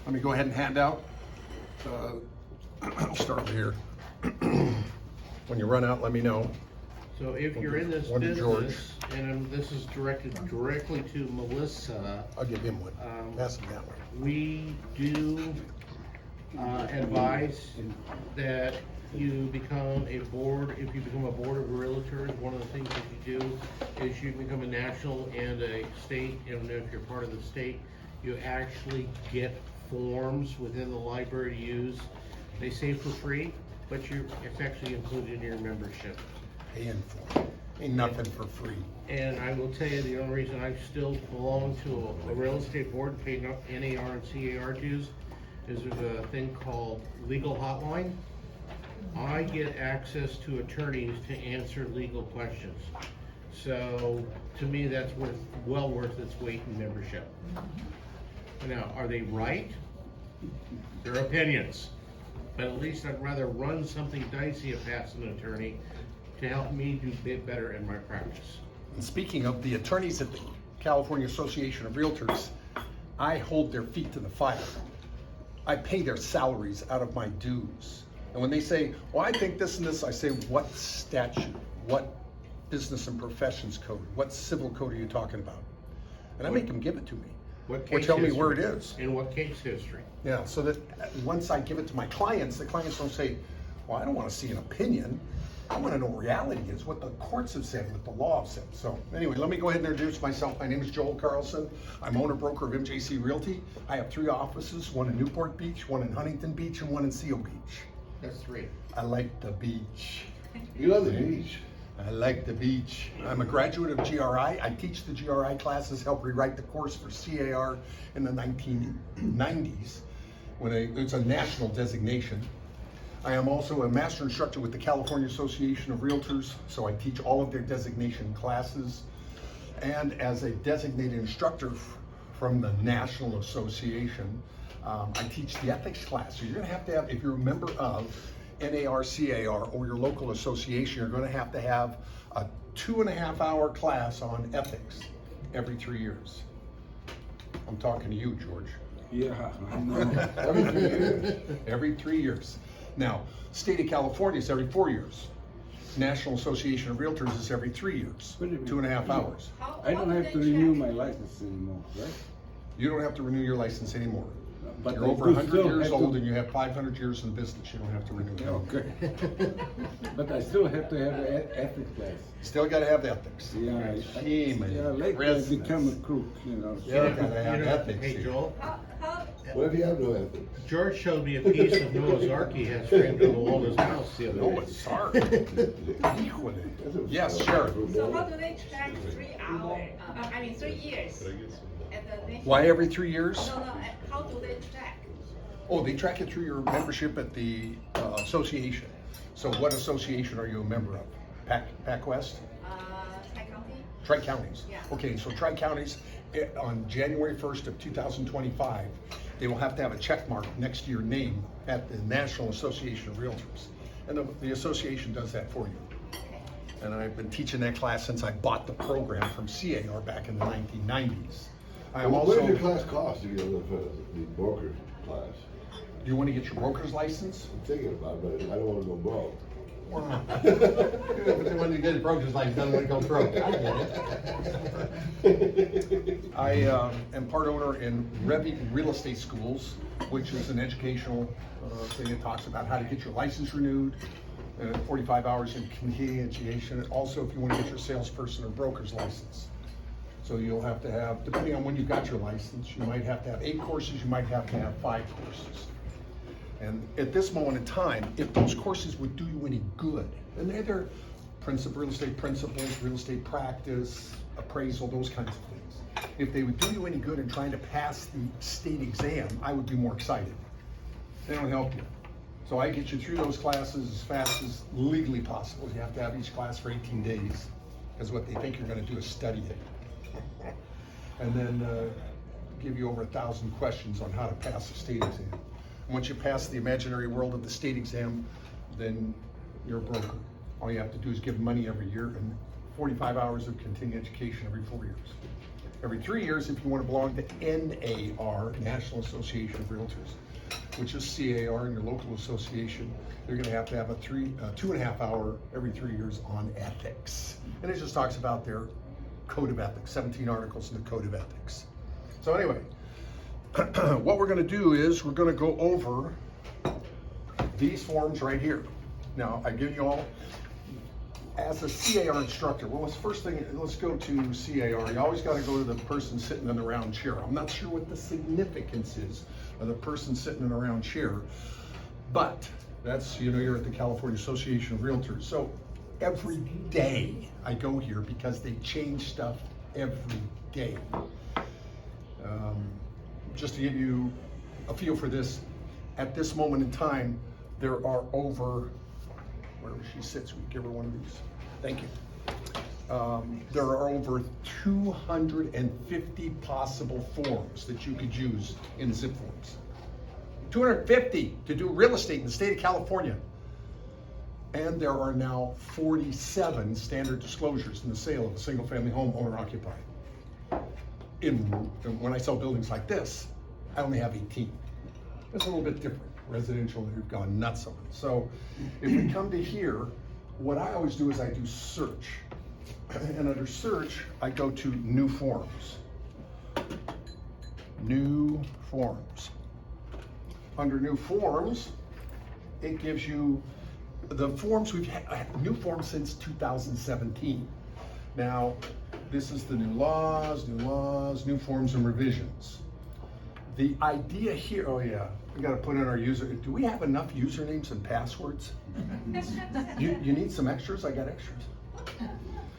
Let me go ahead and hand out. I'll start over here. When you run out, let me know. So if you're in this One to George. business, and this is directed directly to Melissa, I'll give him one. Pass him that one. we do advise that you become a board. If you become a board of realtors, one of the things that you do is you become a national and a state, and if you're part of the state, you actually get forms within the library to use. They say for free, but it's actually included in your membership. Paying for it. Ain't nothing for free. And I will tell you, the only reason I still belong to a real estate board and pay NAR and CAR dues is there's a thing called Legal Hotline. I get access to attorneys to answer legal questions. So to me, that's well worth its weight in membership. Now, are they right? They're opinions. But at least I'd rather run something dicey past an attorney to help me do a bit better in my practice. And speaking of the attorneys at the California Association of Realtors, I hold their feet to the fire. I pay their salaries out of my dues. And when they say, well, I think this and this, I say, what statute, what business and professions code, what civil code are you talking about? And I make them give it to me. What Or case tell me history? where it is. And what case history? Yeah, so that once I give it to my clients, the clients don't say, well, I don't want to see an opinion. I want to know what reality is, what the courts have said, what the law has said. So anyway, let me go ahead and introduce myself. My name is Joel Carlson. I'm owner-broker of MJC Realty. I have 3 offices, one in Newport Beach, one in Huntington Beach, and one in Seal Beach. That's 3. I like the beach. You love the beach. I like the beach. I'm a graduate of GRI. I teach the GRI classes, helped rewrite the course for CAR in the 1990s. It's a national designation. I am also a master instructor with the California Association of Realtors, so I teach all of their designation classes. And as a designated instructor from the National Association, I teach the ethics class. So you're gonna have to have, if you're a member of NAR, CAR, or your local association, you're gonna have to have a 2.5-hour class on ethics every 3 years. I'm talking to you, George. Yeah, I know. Every 3 years. Every 3 years. Now, state of California is every 4 years. National Association of Realtors is every 3 years, Wait a minute. 2.5 hours. I don't have to renew my license anymore, right? You don't have to renew your license anymore. But You're I over do 100 still years have old to- and you have 500 years in the business. You don't have to renew it. Okay. But I still have to have an ethics class. Still got to have ethics. Yeah, Shame and like I business. become a crook, you know. Yeah, gotta have You know, ethics hey here. Joel, What if you have no ethics? George showed me a piece of Noah's Ark he has framed on the wall of his house the other No, day. it's hard. Yes, sure. So how do they track 3 hours? 3 years at the national? Why every 3 years? No, how do they track? Oh, they track it through your membership at the association. So what association are you a member of? PacWest? Tri-county? Tri-counties. Yeah. Okay, so Tri-counties, on January 1st of 2025, they will have to have a check mark next to your name at the National Association of Realtors. And the association does that for you. Okay. And I've been teaching that class since I bought the program from CAR back in the 1990s. I am What does also, your class cost if you get the broker class? do you want to get your broker's license? I'm thinking about it, but I don't want to go broke. Wow. When you get a broker's license, doesn't want to go broke. I get it. I am part owner in Real Estate Schools, which is an educational thing that talks about how to get your license renewed, 45 hours in continuation. Also, if you want to get your salesperson or broker's license. So you'll have to have, depending on when you got your license, you might have to have 8 courses, you might have to have 5 courses. And at this moment in time, if those courses would do you any good, and they're real estate principles, real estate practice, appraisal, those kinds of things. If they would do you any good in trying to pass the state exam, I would be more excited. They don't help you. So I get you through those classes as fast as legally possible. You have to have each class for 18 days, because what they think you're gonna do is study it. And then give you over 1,000 questions on how to pass the state exam. Once you pass the imaginary world of the state exam, then you're a broker. All you have to do is give money every year and 45 hours of continuing education every 4 years. every 3 years if you want to belong to NAR, National Association of Realtors, which is CAR in your local association. You're going to have a 2.5 hour every 3 years on ethics. And it just talks about their code of ethics, 17 articles in the code of ethics. So anyway, what we're going to do is we're going to go over these forms right here. Now, I give you all, as a CAR instructor, well, first thing, let's go to CAR. You always got to go to the person sitting in the round chair. I'm not sure what the significance is of the person sitting in a round chair, but that's, you're at the California Association of Realtors. So every day I go here because they change stuff every day. Just to give you a feel for this, at this moment in time, there are over, wherever she sits, we give her one of these. Thank you. There are over 250 possible forms that you could use in zip forms. 250 to do real estate in the state of California. And there are now 47 standard disclosures in the sale of a single family home owner occupied. When I sell buildings like this, I only have 18. It's a little bit different. Residential, they've gone nuts on it. So if we come to here, what I always do is I do search. And under search, I go to new forms. New forms. Under new forms, it gives you the forms we've had, new forms since 2017. Now, this is the new laws, new forms and revisions. The idea here, oh yeah, we got to put in our user. Do we have enough usernames and passwords? You need some extras? I got extras.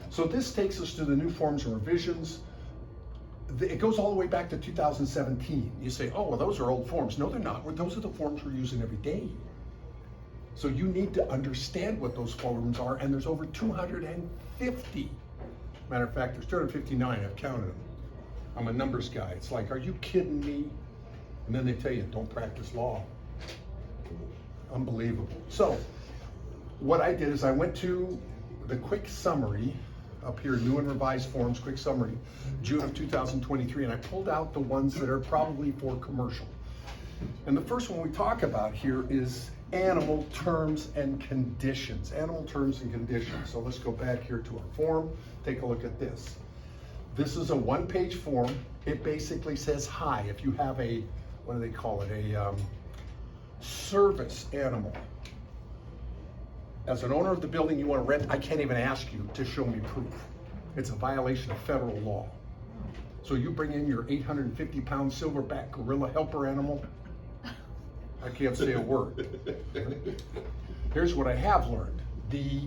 So this takes us to the new forms and revisions. It goes all the way back to 2017. You say, oh, well, those are old forms. No, they're not. Those are the forms we're using every day. So you need to understand what those forms are, and there's over 250. Matter of fact, there's 259, I've counted them. I'm a numbers guy. It's like, are you kidding me? And then they tell you, don't practice law. Unbelievable. So what I did is I went to the quick summary up here, new and revised forms, quick summary, June of 2023, and I pulled out the ones that are probably for commercial. And the first one we talk about here is animal terms and conditions. Animal terms and conditions. So let's go back here to our form, take a look at this. This is a one-page form. It basically says, hi, if you have a, what do they call it, a service animal. As an owner of the building you want to rent, I can't even ask you to show me proof. It's a violation of federal law. So you bring in your 850-pound silverback gorilla helper animal, I can't say a word. Here's what I have learned. The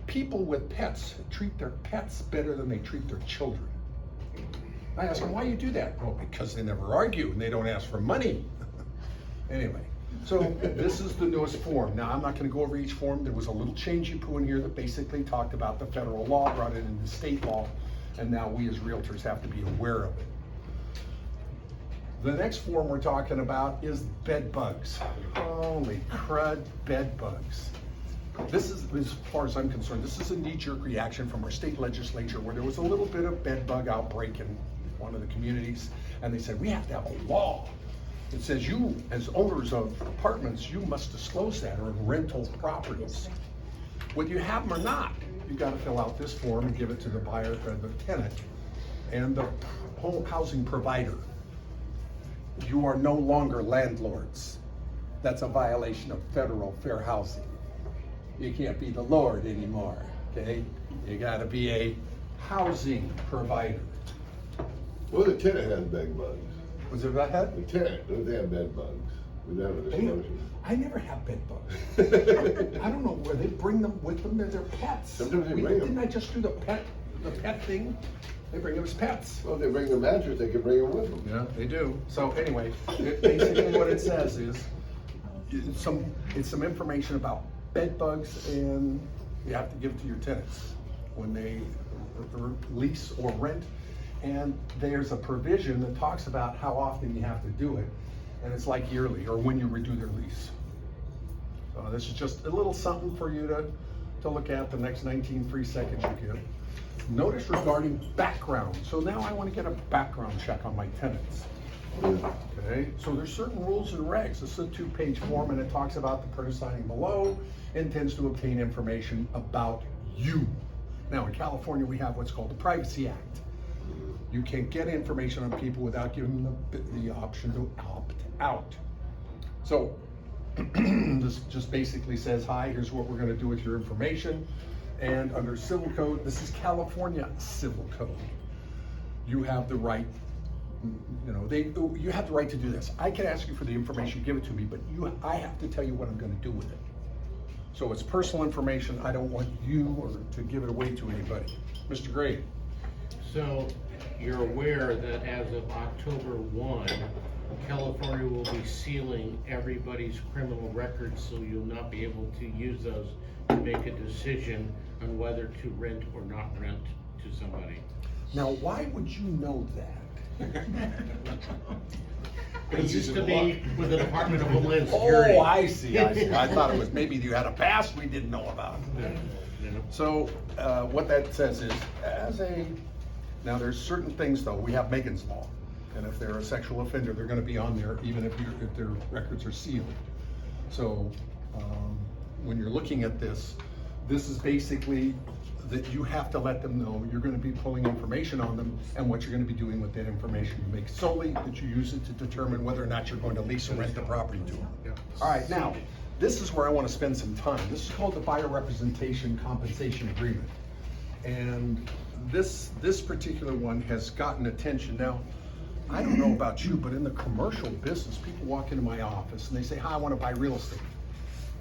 people with pets treat their pets better than they treat their children. I ask them, why do you do that? Well, because they never argue and they don't ask for money. Anyway, so this is the newest form. Now, I'm not going to go over each form. There was a little change you put in here that basically talked about the federal law, brought it into state law, and now we as realtors have to be aware of it. The next form we're talking about is bed bugs. Holy crud, bed bugs. This is, as far as I'm concerned, this is a knee-jerk reaction from our state legislature where there was a little bit of bed bug outbreak in one of the communities, and they said, we have to have a law. It says you, as owners of apartments, you must disclose that, or rental properties. Whether you have them or not, you got to fill out this form and give it to the buyer, or the tenant, and the home housing provider. You are no longer landlords. That's a violation of federal fair housing. You can't be the lord anymore, okay? You gotta be a housing provider. Well, the tenant has bed bugs. Was it that head? The tenant, they have bed bugs. We have a disclosure. I never have bed bugs. I don't know where they bring them with them. They're their pets. Sometimes they bring them. Didn't I just do the pet thing? They bring them as pets. Well, if they bring the mattress, they can bring it with them. Yeah, they do. So anyway, basically what it says is it's some information about bed bugs, and you have to give it to your tenants when they lease or rent. And there's a provision that talks about how often you have to do it, and it's like yearly or when you renew their lease. So this is just a little something for you to look at the next 19 free seconds you get. Notice regarding background. So now I want to get a background check on my tenants. Okay, so there's certain rules and regs. This is a 2-page form and it talks about the person signing below intends to obtain information about you. Now in California, we have what's called the Privacy Act. You can't get information on people without giving them the option to opt out. So this just basically says, hi, here's what we're going to do with your information. And under civil code, this is California civil code. You have the right, you have the right to do this. I can ask you for the information, give it to me, but I have to tell you what I'm going to do with it. So it's personal information. I don't want you or to give it away to anybody. Mr. Gray. So you're aware that as of October 1, California will be sealing everybody's criminal records, so you'll not be able to use those to make a decision on whether to rent or not rent to somebody. Now, why would you know that? It used to be with the Department of Homeland Security. Oh, I see. I thought it was maybe you had a past we didn't know about. So what that says is, now there's certain things though, we have Megan's Law. And if they're a sexual offender, they're gonna be on there even if their records are sealed. So when you're looking at this is basically that you have to let them know you're gonna be pulling information on them and what you're gonna be doing with that information. You make solely that you use it to determine whether or not you're going to lease or rent the property to them. All right, now, this is where I wanna spend some time. This is called the Buyer Representation Compensation Agreement. And this particular one has gotten attention. Now, I don't know about you, but in the commercial business, people walk into my office and they say, hi, I wanna buy real estate.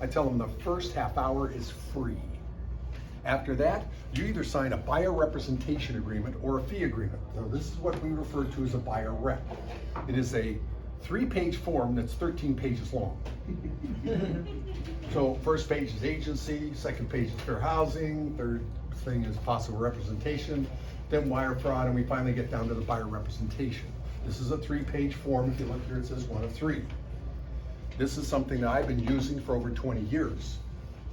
I tell them the first half hour is free. After that, you either sign a buyer representation agreement or a fee agreement. So this is what we refer to as a buyer rep. It is a 3-page form that's 13 pages long. So first page is agency, second page is fair housing, third thing is possible representation, then wire fraud, and we finally get down to the buyer representation. This is a 3-page form. If you look here, it says 1 of 3. This is something that I've been using for over 20 years.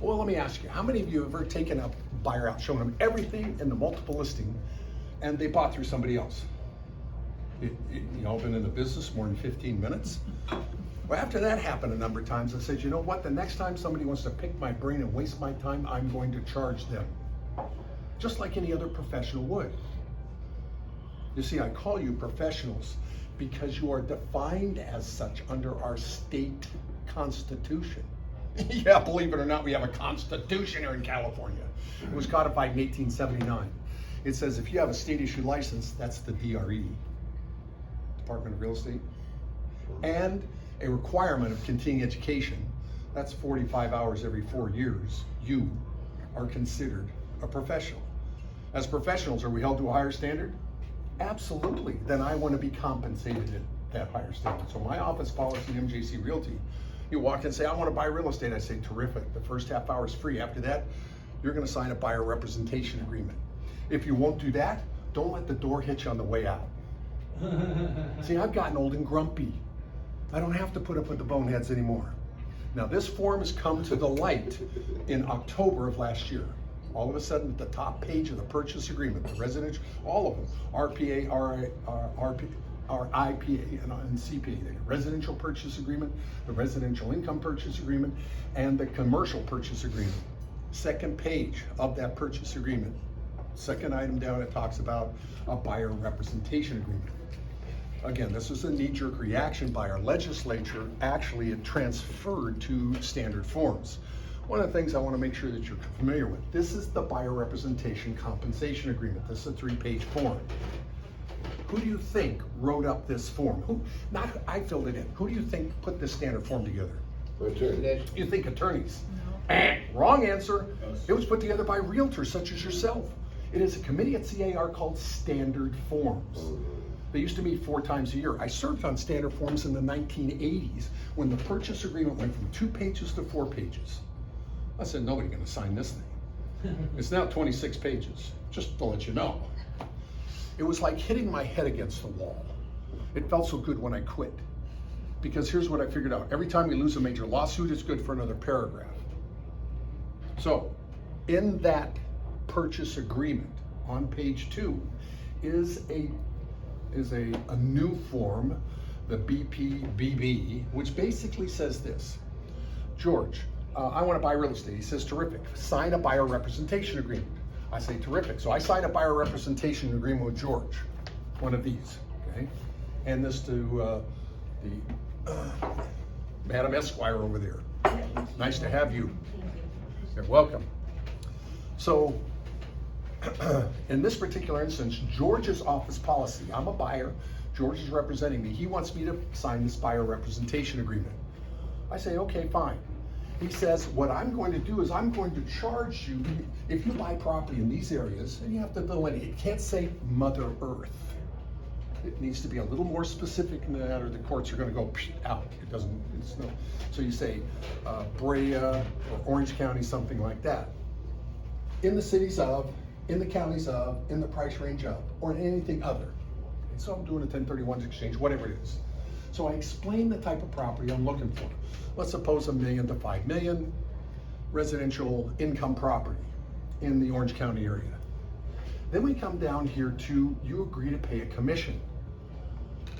Well, let me ask you, how many of you have ever taken a buyer out, shown them everything in the multiple listing, and they bought through somebody else? You know, been in the business more than 15 minutes? Well, after that happened a number of times, I said, you know what, the next time somebody wants to pick my brain and waste my time, I'm going to charge them. Just like any other professional would. You see, I call you professionals because you are defined as such under our state constitution. Yeah, believe it or not, we have a constitution here in California. It was codified in 1879. It says if you have a state issued license, that's the DRE, Department of Real Estate, and a requirement of continuing education, that's 45 hours every 4 years, you are considered a professional. As professionals, are we held to a higher standard? Absolutely. Then I want to be compensated at that higher standard. So my office policy, MJC Realty, you walk in and say, I want to buy real estate. I say, terrific. The first half hour is free. After that, you're going to sign a buyer representation agreement. If you won't do that, don't let the door hit you on the way out. See, I've gotten old and grumpy. I don't have to put up with the boneheads anymore. Now, this form has come to the light in October of last year. All of a sudden, at the top page of the purchase agreement, the residential, all of them, RPA, IPA, and CPA, the residential purchase agreement, the residential income purchase agreement, and the commercial purchase agreement. Second page of that purchase agreement. Second item down, it talks about a buyer representation agreement. Again, this was a knee-jerk reaction by our legislature. Actually, it transferred to standard forms. One of the things I want to make sure that you're familiar with, this is the buyer representation compensation agreement. This is a 3-page form. Who do you think wrote up this form? Not I filled it in. Who do you think put this standard form together? Attorney. You think attorneys? Wrong answer. It was put together by realtors such as yourself. It is a committee at CAR called Standard Forms. They used to meet 4 times a year. I served on standard forms in the 1980s when the purchase agreement went from 2 pages to 4 pages. I said, nobody's gonna sign this thing. It's now 26 pages, just to let you know. It was like hitting my head against the wall. It felt so good when I quit. Because here's what I figured out. Every time we lose a major lawsuit, it's good for another paragraph. So, in that purchase agreement, on page 2 is a new form, the BPBB, which basically says this: George, I want to buy real estate. He says, terrific. Sign a buyer representation agreement. I say, terrific. So I sign a buyer representation agreement with George, one of these, okay? And this to Madam Esquire over there. Nice to have you. You're welcome. So, in this particular instance, George's office policy, I'm a buyer, George is representing me. He wants me to sign this buyer representation agreement. I say, okay, fine. He says, what I'm going to do is I'm going to charge you, if you buy property in these areas, and you have to delineate, it can't say Mother Earth. It needs to be a little more specific than that, or the courts are going to go out. It doesn't, it's no. So you say Brea or Orange County, something like that. In the cities of, in the counties of, in the price range of, or in anything other. And so I'm doing a 1031 exchange, whatever it is. So I explain the type of property I'm looking for. Let's suppose $1 million to $5 million residential income property in the Orange County area. Then we come down here to, you agree to pay a commission.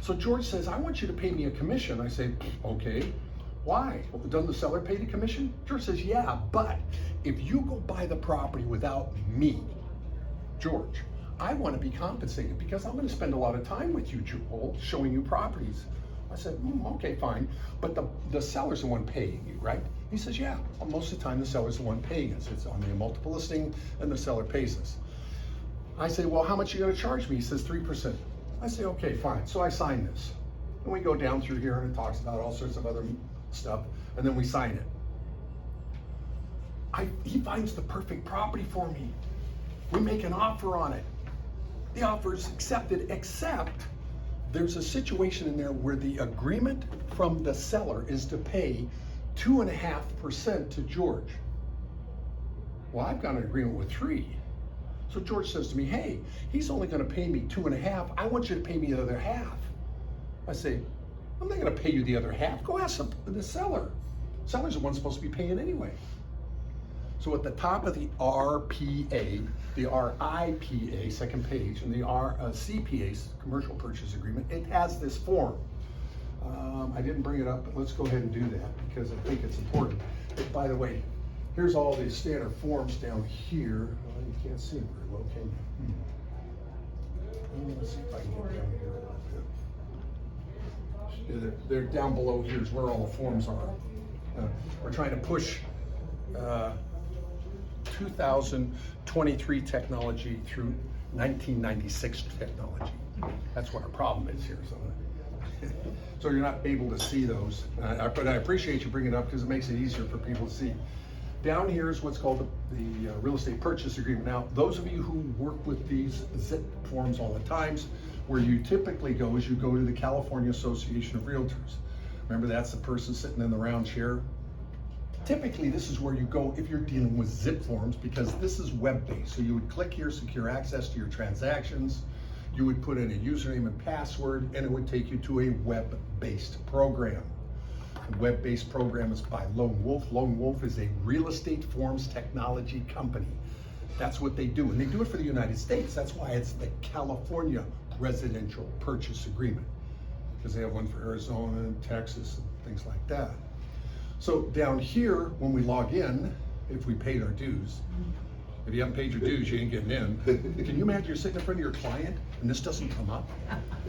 So George says, I want you to pay me a commission. I say, okay, why? Well, doesn't the seller pay the commission? George says, yeah, but if you go buy the property without me, George, I want to be compensated because I'm going to spend a lot of time with you, Joel, showing you properties. I said, okay, fine, but the seller's the one paying you, right? He says, yeah, well, most of the time the seller's the one paying us. It's on the multiple listing and the seller pays us. I say, well, how much are you going to charge me? He says 3%. I say, okay, fine. So I sign this. And we go down through here and it talks about all sorts of other stuff, and then we sign it. He finds the perfect property for me. We make an offer on it. The offer is accepted, except there's a situation in there where the agreement from the seller is to pay 2.5% to George. Well, I've got an agreement with 3. So George says to me, hey, he's only going to pay me 2.5. I want you to pay me the other half. I say, I'm not going to pay you the other half. Go ask the seller. Seller's the one supposed to be paying anyway. So at the top of the RPA, the RIPA, second page, and the CPA, commercial purchase agreement, it has this form. I didn't bring it up, but let's go ahead and do that because I think it's important. But by the way, here's all the standard forms down here. Well, you can't see them very well, can you? Let's see if I can get down here a little bit. They're down below. Here's where all the forms are. We're trying to push 2023 technology through 1996 technology. That's what our problem is here. So you're not able to see those, but I appreciate you bringing it up because it makes it easier for people to see. Down here is what's called the real estate purchase agreement. Now, those of you who work with these zip forms all the times, where you typically go is you go to the California Association of Realtors. Remember, that's the person sitting in the round chair. Typically, this is where you go if you're dealing with zip forms because this is web-based. So you would click here, secure access to your transactions. You would put in a username and password, and it would take you to a web-based program. The web-based program is by Lone Wolf. Lone Wolf is a real estate forms technology company. That's what they do, and they do it for the United States. That's why it's the California Residential Purchase Agreement, because they have one for Arizona and Texas and things like that. So down here, when we log in, if we paid our dues, if you haven't paid your dues, you ain't getting in. Can you imagine you're sitting in front of your client and this doesn't come up?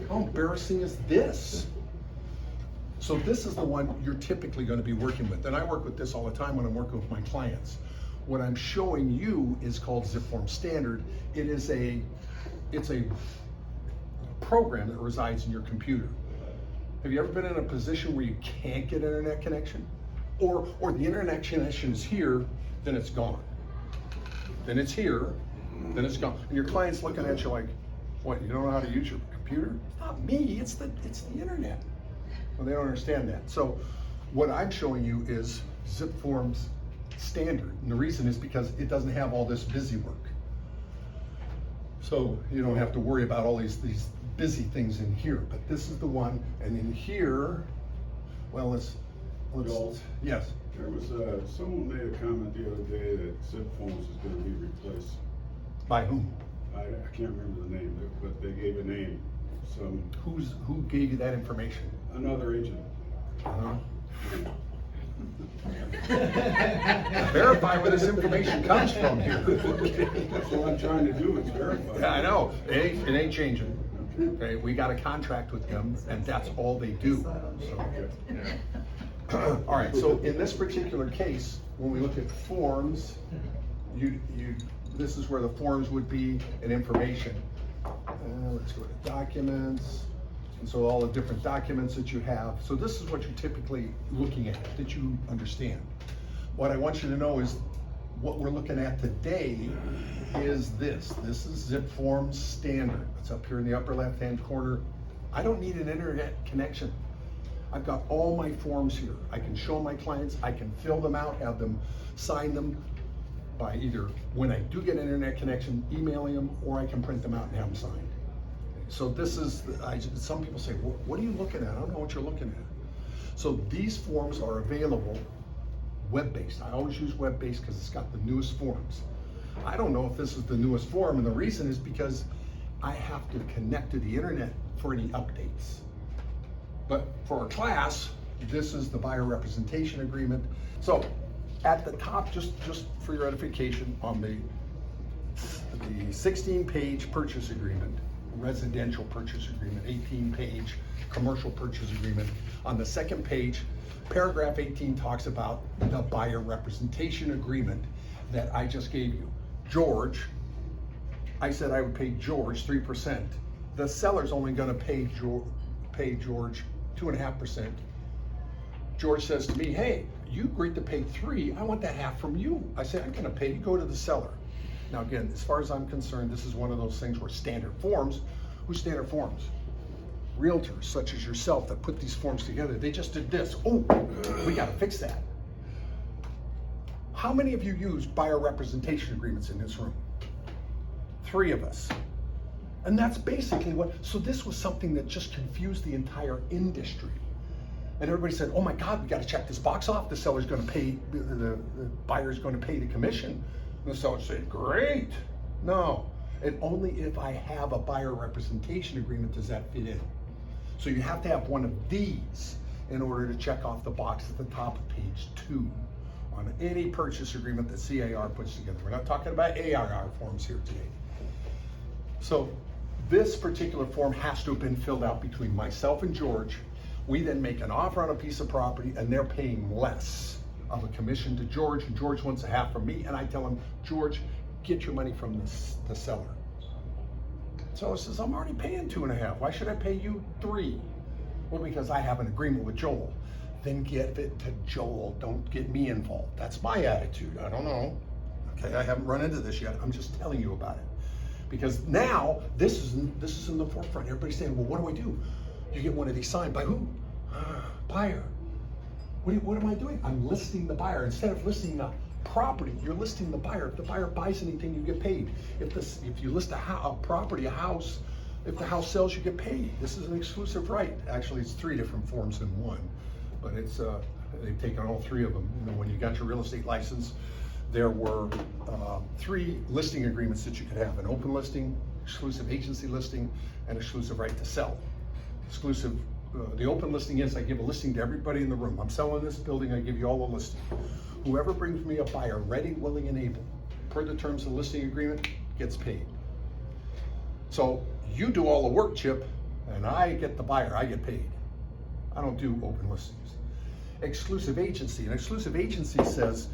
How embarrassing is this? So this is the one you're typically going to be working with. And I work with this all the time when I'm working with my clients. What I'm showing you is called Zip Form Standard. It's a program that resides in your computer. Have you ever been in a position where you can't get internet connection? Or the internet connection is here, then it's gone. Then it's here, then it's gone. And your client's looking at you like, what, you don't know how to use your computer? It's not me, it's the internet. Well, they don't understand that. So what I'm showing you is Zip Forms Standard. And the reason is because it doesn't have all this busy work. So you don't have to worry about all these busy things in here. But this is the one, and in here, well, let's Joel? Yes. There was, someone made a comment the other day that zip forms is gonna be replaced. By whom? I can't remember the name, but they gave a name, Who gave you that information? another agent. Uh-huh. Verify where this information comes from here. That's what I'm trying to do, is verify. Yeah, I know, it ain't changing. Okay, we got a contract with them, and that's all they do. So, all right, so in this particular case, when we look at forms, this is where the forms would be and information. Let's go to documents, and so all the different documents that you have. So this is what you're typically looking at, that you understand. What I want you to know is what we're looking at today is this. This is Zip Forms Standard. It's up here in the upper left-hand corner. I don't need an internet connection. I've got all my forms here. I can show my clients, I can fill them out, have them sign them by either, when I do get an internet connection, emailing them, or I can print them out and have them signed. So this is, some people say, well, what are you looking at? I don't know what you're looking at. So these forms are available web-based. I always use web-based because it's got the newest forms. I don't know if this is the newest form, and the reason is because I have to connect to the internet for any updates. But for our class, this is the buyer representation agreement. So at the top, just for your edification, on the 16-page purchase agreement, residential purchase agreement, 18-page commercial purchase agreement. On the second page, paragraph 18 talks about the buyer representation agreement that I just gave you. George, I said I would pay George 3%. The seller's only gonna pay George 2.5%. George says to me, hey, you agreed to pay 3, I want that half from you. I said, I'm gonna pay you, go to the seller. Now again, as far as I'm concerned, this is one of those things where standard forms, who's standard forms? Realtors such as yourself that put these forms together, they just did this. Oh, we gotta fix that. How many of you use buyer representation agreements in this room? 3 of us. And that's basically so this was something that just confused the entire industry. And everybody said, oh my God, we gotta check this box off. The seller's gonna pay, the buyer's gonna pay the commission. And the seller said, great. No, and only if I have a buyer representation agreement does that fit in. So you have to have one of these in order to check off the box at the top of page 2 on any purchase agreement that CAR puts together. We're not talking about ARR forms here today. So this particular form has to have been filled out between myself and George. We then make an offer on a piece of property and they're paying less of a commission to George, and George wants a half from me, and I tell him, George, get your money from the seller. So he says, I'm already paying 2.5. Why should I pay you 3? Well, because I have an agreement with Joel. Then give it to Joel. Don't get me involved. That's my attitude. I don't know. Okay, I haven't run into this yet. I'm just telling you about it. Because now this is in the forefront. Everybody's saying, well, what do I do? You get one of these signed by who? Buyer. What am I doing? I'm listing the buyer. Instead of listing the property, you're listing the buyer. If the buyer buys anything, you get paid. If you list a property, a house, if the house sells, you get paid. This is an exclusive right. Actually, it's 3 different forms in one, but it's they've taken all 3 of them. You know, when you got your real estate license, there were 3 listing agreements that you could have: an open listing, exclusive agency listing, and exclusive right to sell. Exclusive. The open listing is I give a listing to everybody in the room. I'm selling this building, I give you all a listing. Whoever brings me a buyer, ready, willing, and able, per the terms of the listing agreement, gets paid. So you do all the work, Chip, and I get the buyer, I get paid. I don't do open listings. Exclusive agency. An exclusive agency says,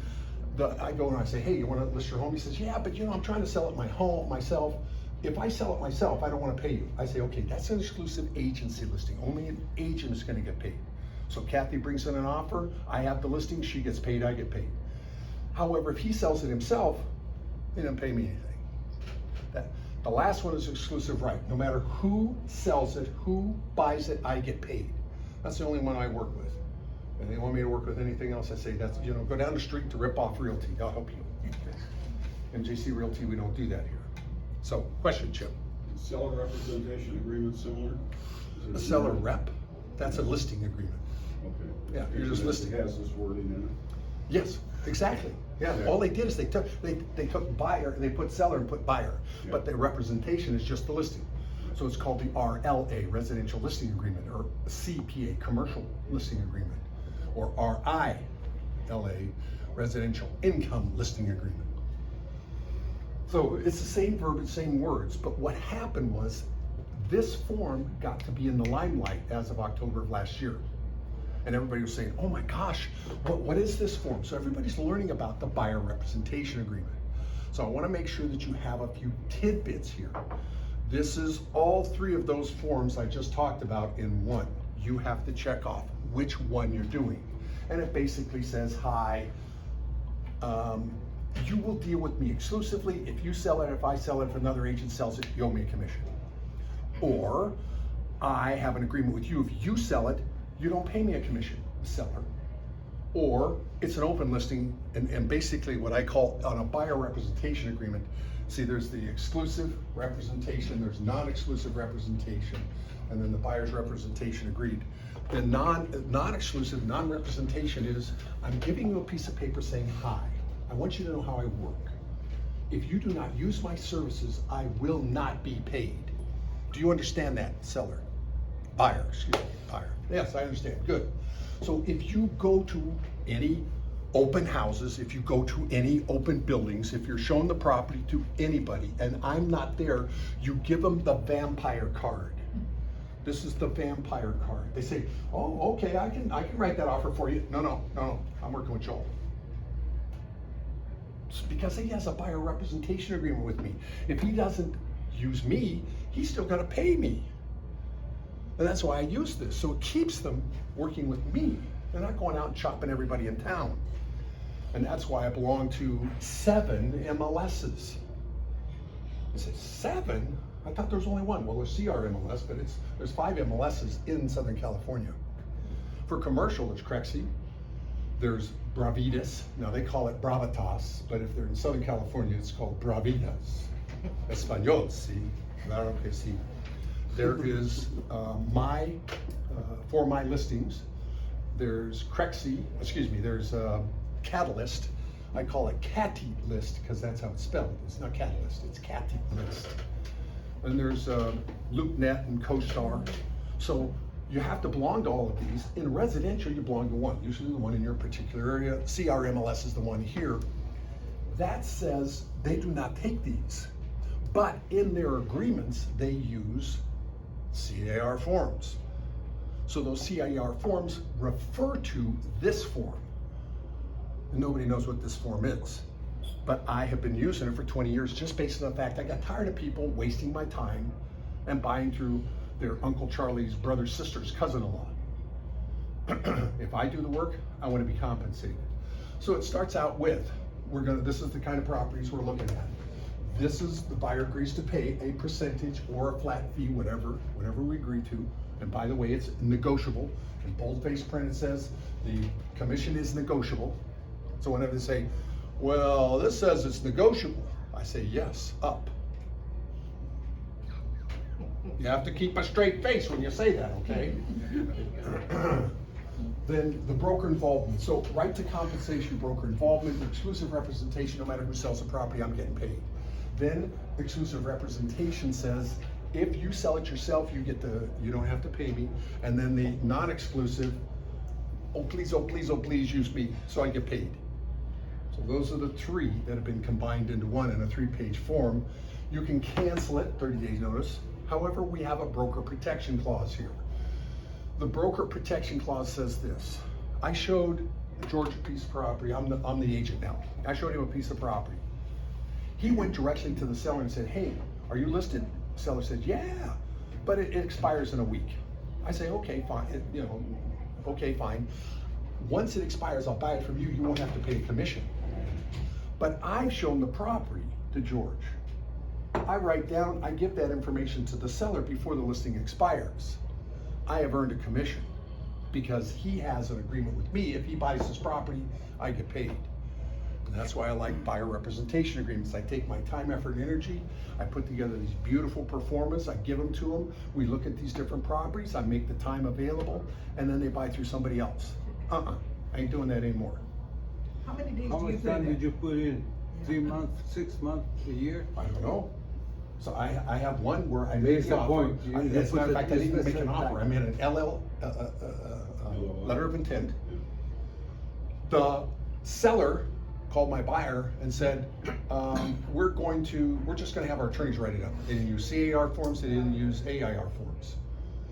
I go and I say, hey, you want to list your home? He says, yeah, but you know, I'm trying to sell it myself. If I sell it myself, I don't want to pay you. I say, okay, that's an exclusive agency listing. Only an agent is going to get paid. So Kathy brings in an offer, I have the listing, she gets paid, I get paid. However, if he sells it himself, he doesn't pay me anything. The last one is exclusive right. No matter who sells it, who buys it, I get paid. That's the only one I work with. And they want me to work with anything else, I say, that's, you know, go down the street to rip off Realty, I'll help you. MJC Realty, we don't do that here. So, question, Chip. Seller representation agreement similar? A seller rep, that's a listing agreement. Okay. Yeah, you're just listing. It has this wording in Yes, exactly. Yeah, Yeah. all they did is they took buyer, they put seller and put buyer, but the representation is just the listing. So it's called the RLA, Residential Listing Agreement, or CPA, Commercial Listing Agreement, or RILA, Residential Income Listing Agreement. So it's the same verbiage, same words, but what happened was this form got to be in the limelight as of October of last year. And everybody was saying, oh my gosh, what is this form? So everybody's learning about the buyer representation agreement. So I want to make sure that you have a few tidbits here. This is all three of those forms I just talked about in one. You have to check off which one you're doing. And it basically says, hi, you will deal with me exclusively. If you sell it, if I sell it, if another agent sells it, you owe me a commission. Or I have an agreement with you. If you sell it, you don't pay me a commission, the seller. Or it's an open listing, and basically what I call on a buyer representation agreement, see there's the exclusive representation, there's non-exclusive representation, and then the buyer's representation agreed. The non-exclusive, non-representation is, I'm giving you a piece of paper saying, hi, I want you to know how I work. If you do not use my services, I will not be paid. Do you understand that, seller? Buyer, excuse me, buyer. Yes, I understand, good. So if you go to any open houses, if you go to any open buildings, if you're showing the property to anybody and I'm not there, you give them the vampire card. This is the vampire card. They say, oh, okay, I can write that offer for you. No, I'm working with Joel. It's because he has a buyer representation agreement with me. If he doesn't use me, he's still got to pay me. And that's why I use this. So it keeps them working with me. They're not going out and shopping everybody in town. And that's why I belong to 7 MLSs. I said, 7? I thought there was only one. Well, there's CRMLS, but there's 5 MLSs in Southern California. For commercial, there's CREC, there's Bravitas. Now they call it Bravitas, but if they're in Southern California, it's called Bravitas. Español, see? Claro que sí. There is for my listings, there's CREC, there's Catalyst. I call it Catty List because that's how it's spelled. It's not Catalyst, it's Catty List. And there's LoopNet and CoStar. So you have to belong to all of these. In residential, you belong to one, usually the one in your particular area. CRMLS is the one here. That says they do not take these, but in their agreements, they use CAR forms. So those CAR forms refer to this form. And nobody knows what this form is. But I have been using it for 20 years just based on the fact I got tired of people wasting my time and buying through their Uncle Charlie's brother, sister's cousin-in-law. If I do the work, I want to be compensated. So it starts out with, this is the kind of properties we're looking at. This is the buyer agrees to pay a percentage or a flat fee, whatever we agree to. And by the way, it's negotiable. In boldface print, it says the commission is negotiable. So whenever they say, well, this says it's negotiable, I say, yes, up. You have to keep a straight face when you say that, okay? Then the broker involvement. So right to compensation, broker involvement, exclusive representation, no matter who sells the property, I'm getting paid. Then exclusive representation says, if you sell it yourself, you don't have to pay me. And then the non-exclusive, oh please, use me, so I get paid. So those are the 3 that have been combined into one in a 3-page form. You can cancel it, 30 days notice. However, we have a broker protection clause here. The broker protection clause says this. I showed George a piece of property, I'm the agent now. I showed him a piece of property. He went directly to the seller and said, hey, are you listed? The seller said, yeah, but it expires in a week. I say, okay, fine, okay, fine. Once it expires, I'll buy it from you, you won't have to pay a commission. But I've shown the property to George. I give that information to the seller before the listing expires. I have earned a commission because he has an agreement with me. If he buys this property, I get paid. And that's why I like buyer representation agreements. I take my time, effort, and energy. I put together these beautiful performers. I give them to them. We look at these different properties. I make the time available, and then they buy through somebody else. I ain't doing that anymore. How many days How do you much put time in? did you put in? 3 months, 6 months, a year? I don't know. So I have one where I made There's the the offer. point. You As a matter of put fact, the I didn't even make an specific offer. I time. made an letter of intent. The seller called my buyer and said, we're just gonna have our attorneys write it up. They didn't use CAR forms, they didn't use AIR forms.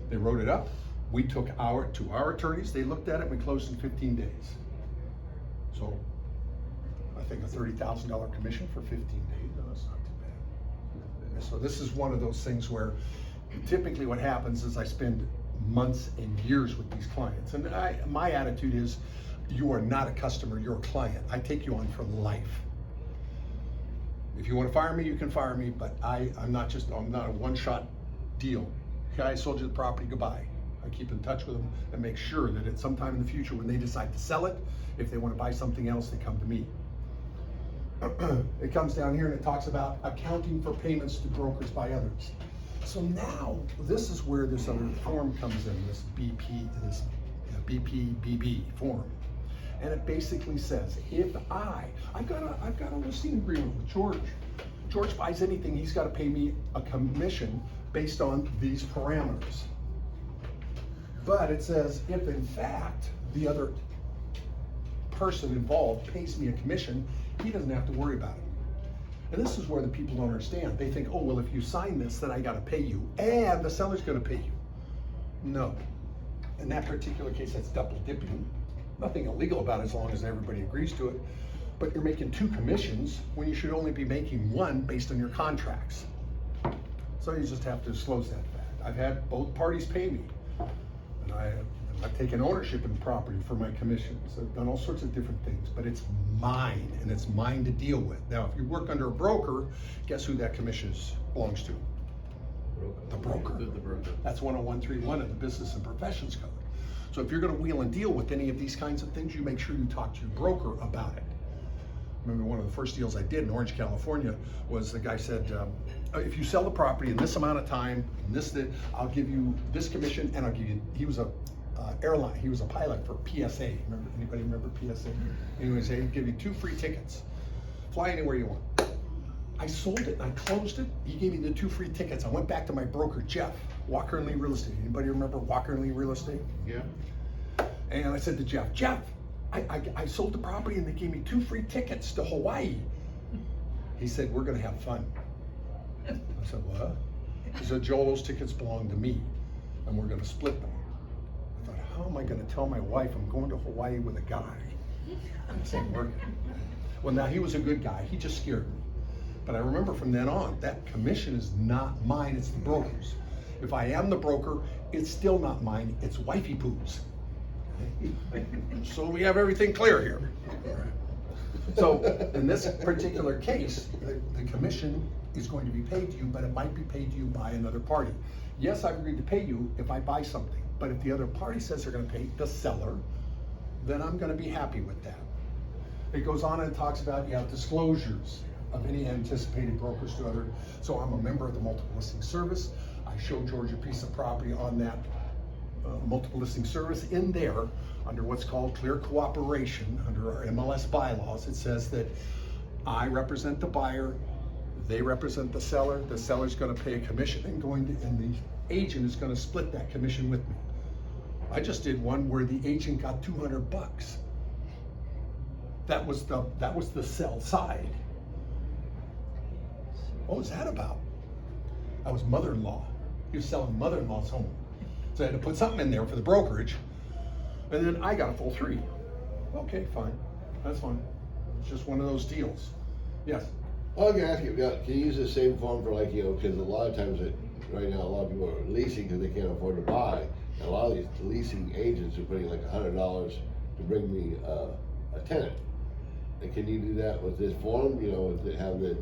They wrote it up. We took to our attorneys, they looked at it, we closed in 15 days. So I think a $30,000 commission for 15 days, no, that's not too bad. So this is one of those things where typically what happens is I spend months and years with these clients. And my attitude is, you are not a customer, you're a client. I take you on for life. If you want to fire me, you can fire me, but I'm not a one-shot deal. Okay, I sold you the property, goodbye. I keep in touch with them and make sure that at some time in the future when they decide to sell it, if they want to buy something else, they come to me. It comes down here and it talks about accounting for payments to brokers by others. So now, this is where this other form comes in, this BPBB form. And it basically says, if I've got a listing agreement with George. George buys anything, he's got to pay me a commission based on these parameters. But it says, if in fact the other person involved pays me a commission, he doesn't have to worry about it. And this is where the people don't understand. They think, oh, well, if you sign this, then I got to pay you, and the seller's going to pay you. No. In that particular case, that's double dipping. Nothing illegal about it as long as everybody agrees to it. But you're making two commissions when you should only be making one based on your contracts. So you just have to disclose that fact. I've had both parties pay me. And I've taken ownership in property for my commissions. I've done all sorts of different things, but it's mine, and it's mine to deal with. Now, if you work under a broker, guess who that commission belongs to? The broker. The broker. That's 10131 of the Business and Professions Code. So if you're gonna wheel and deal with any of these kinds of things, you make sure you talk to your broker about it. Remember, one of the first deals I did in Orange, California, was the guy said, if you sell the property in this amount of time, I'll give you this commission, and I'll give you, he was a airline, he was a pilot for PSA. Anybody remember PSA? Anyways, he'd give you 2 free tickets. Fly anywhere you want. I sold it and I closed it. He gave me the 2 free tickets. I went back to my broker, Jeff, Walker and Lee Real Estate. Anybody remember Walker and Lee Real Estate? Yeah. And I said to Jeff, I sold the property and they gave me 2 free tickets to Hawaii. He said, we're gonna have fun. I said, what? He said, Joel, those tickets belong to me and we're gonna split them. I thought, how am I gonna tell my wife I'm going to Hawaii with a guy? This ain't working. Well, now he was a good guy. He just scared me. But I remember from then on, that commission is not mine, it's the broker's. If I am the broker, it's still not mine, it's wifey poo's. So we have everything clear here. So in this particular case, the commission is going to be paid to you, but it might be paid to you by another party. Yes, I've agreed to pay you if I buy something, but if the other party says they're gonna pay the seller, then I'm gonna be happy with that. It goes on and talks about you have disclosures of any anticipated brokers to other. So I'm a member of the multiple listing service. I showed George a piece of property on that multiple listing service. In there, under what's called clear cooperation, under our MLS bylaws, it says that I represent the buyer, they represent the seller's gonna pay a commission and the agent is gonna split that commission with me. I just did one where the agent got $200. That was the sell side. What was that about? That was mother-in-law. He was selling mother-in-law's home. So I had to put something in there for the brokerage. And then I got a full 3. Okay, fine. That's fine. It's just one of those deals. Yes? Well, I can ask you, can you use the same form for because a lot of times right now, a lot of people are leasing because they can't afford to buy. And a lot of these leasing agents are putting like $100 to bring me a tenant. And can you do that with this form, have the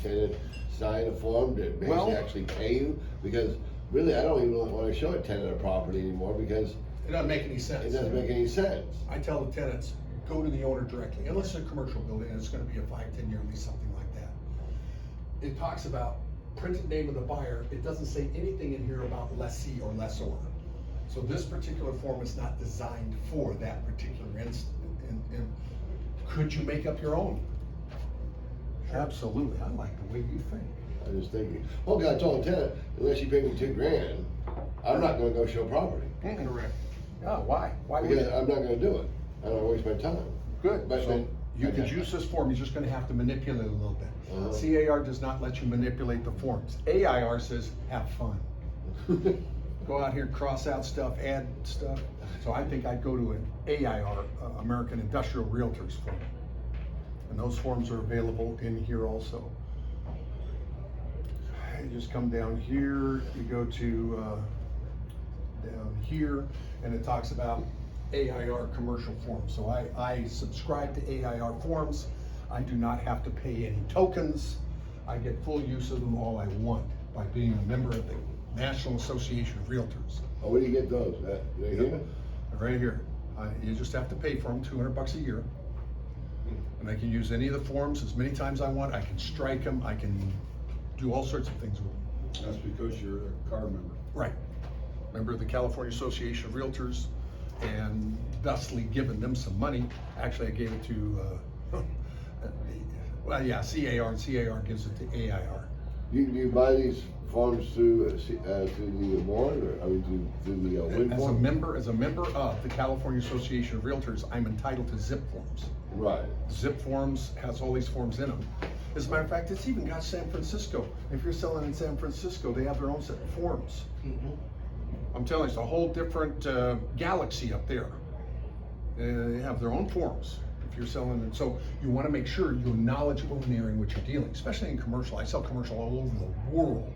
tenant sign a form that basically actually pay you? Because really, I don't even want to show a tenant a property anymore because It doesn't make any sense. it doesn't make any sense. I tell the tenants, go to the owner directly, unless it's a commercial building and it's gonna be a 5-10 year lease, something like that. It talks about printed name of the buyer. It doesn't say anything in here about lessee or lessor. So this particular form is not designed for that particular Could you make up your own? Absolutely, I like the way you think. I was thinking, okay, I told the tenant, unless you pay me $2,000, I'm not gonna go show property. Correct. Oh, why? Why would Because you? I'm not gonna do it. I don't wanna waste my time. Good, But so then- you could use this form, you're just gonna have to manipulate it a little bit. Uh-huh. CAR does not let you manipulate the forms. AIR says, have fun. Go out here, cross out stuff, add stuff. So I think I'd go to an AIR, American Industrial Realtors form. And those forms are available in here also. You just come down here, you go to, down here, and it talks about AIR commercial forms. So I subscribe to AIR forms. I do not have to pay any tokens. I get full use of them all I want by being a member of the National Association of Realtors. Oh, where do you get those? Right here? Right here. You just have to pay for them, $200 a year. And I can use any of the forms as many times I want. I can strike them. I can do all sorts of things with them. That's because you're a car member. Right. Member of the California Association of Realtors, and thusly given them some money. Actually, I gave it to, well, yeah, CAR, and CAR gives it to AIR. Do you buy these forms through the board, or, I mean, through the WIN As a form? member of the California Association of Realtors, I'm entitled to zip forms. Right. Zip forms has all these forms in them. As a matter of fact, it's even got San Francisco. If you're selling in San Francisco, they have their own set of forms. I'm telling you, it's a whole different galaxy up there. They have their own forms if you're selling, and so you want to make sure you're knowledgeable in the area in which you're dealing, especially in commercial. I sell commercial all over the world.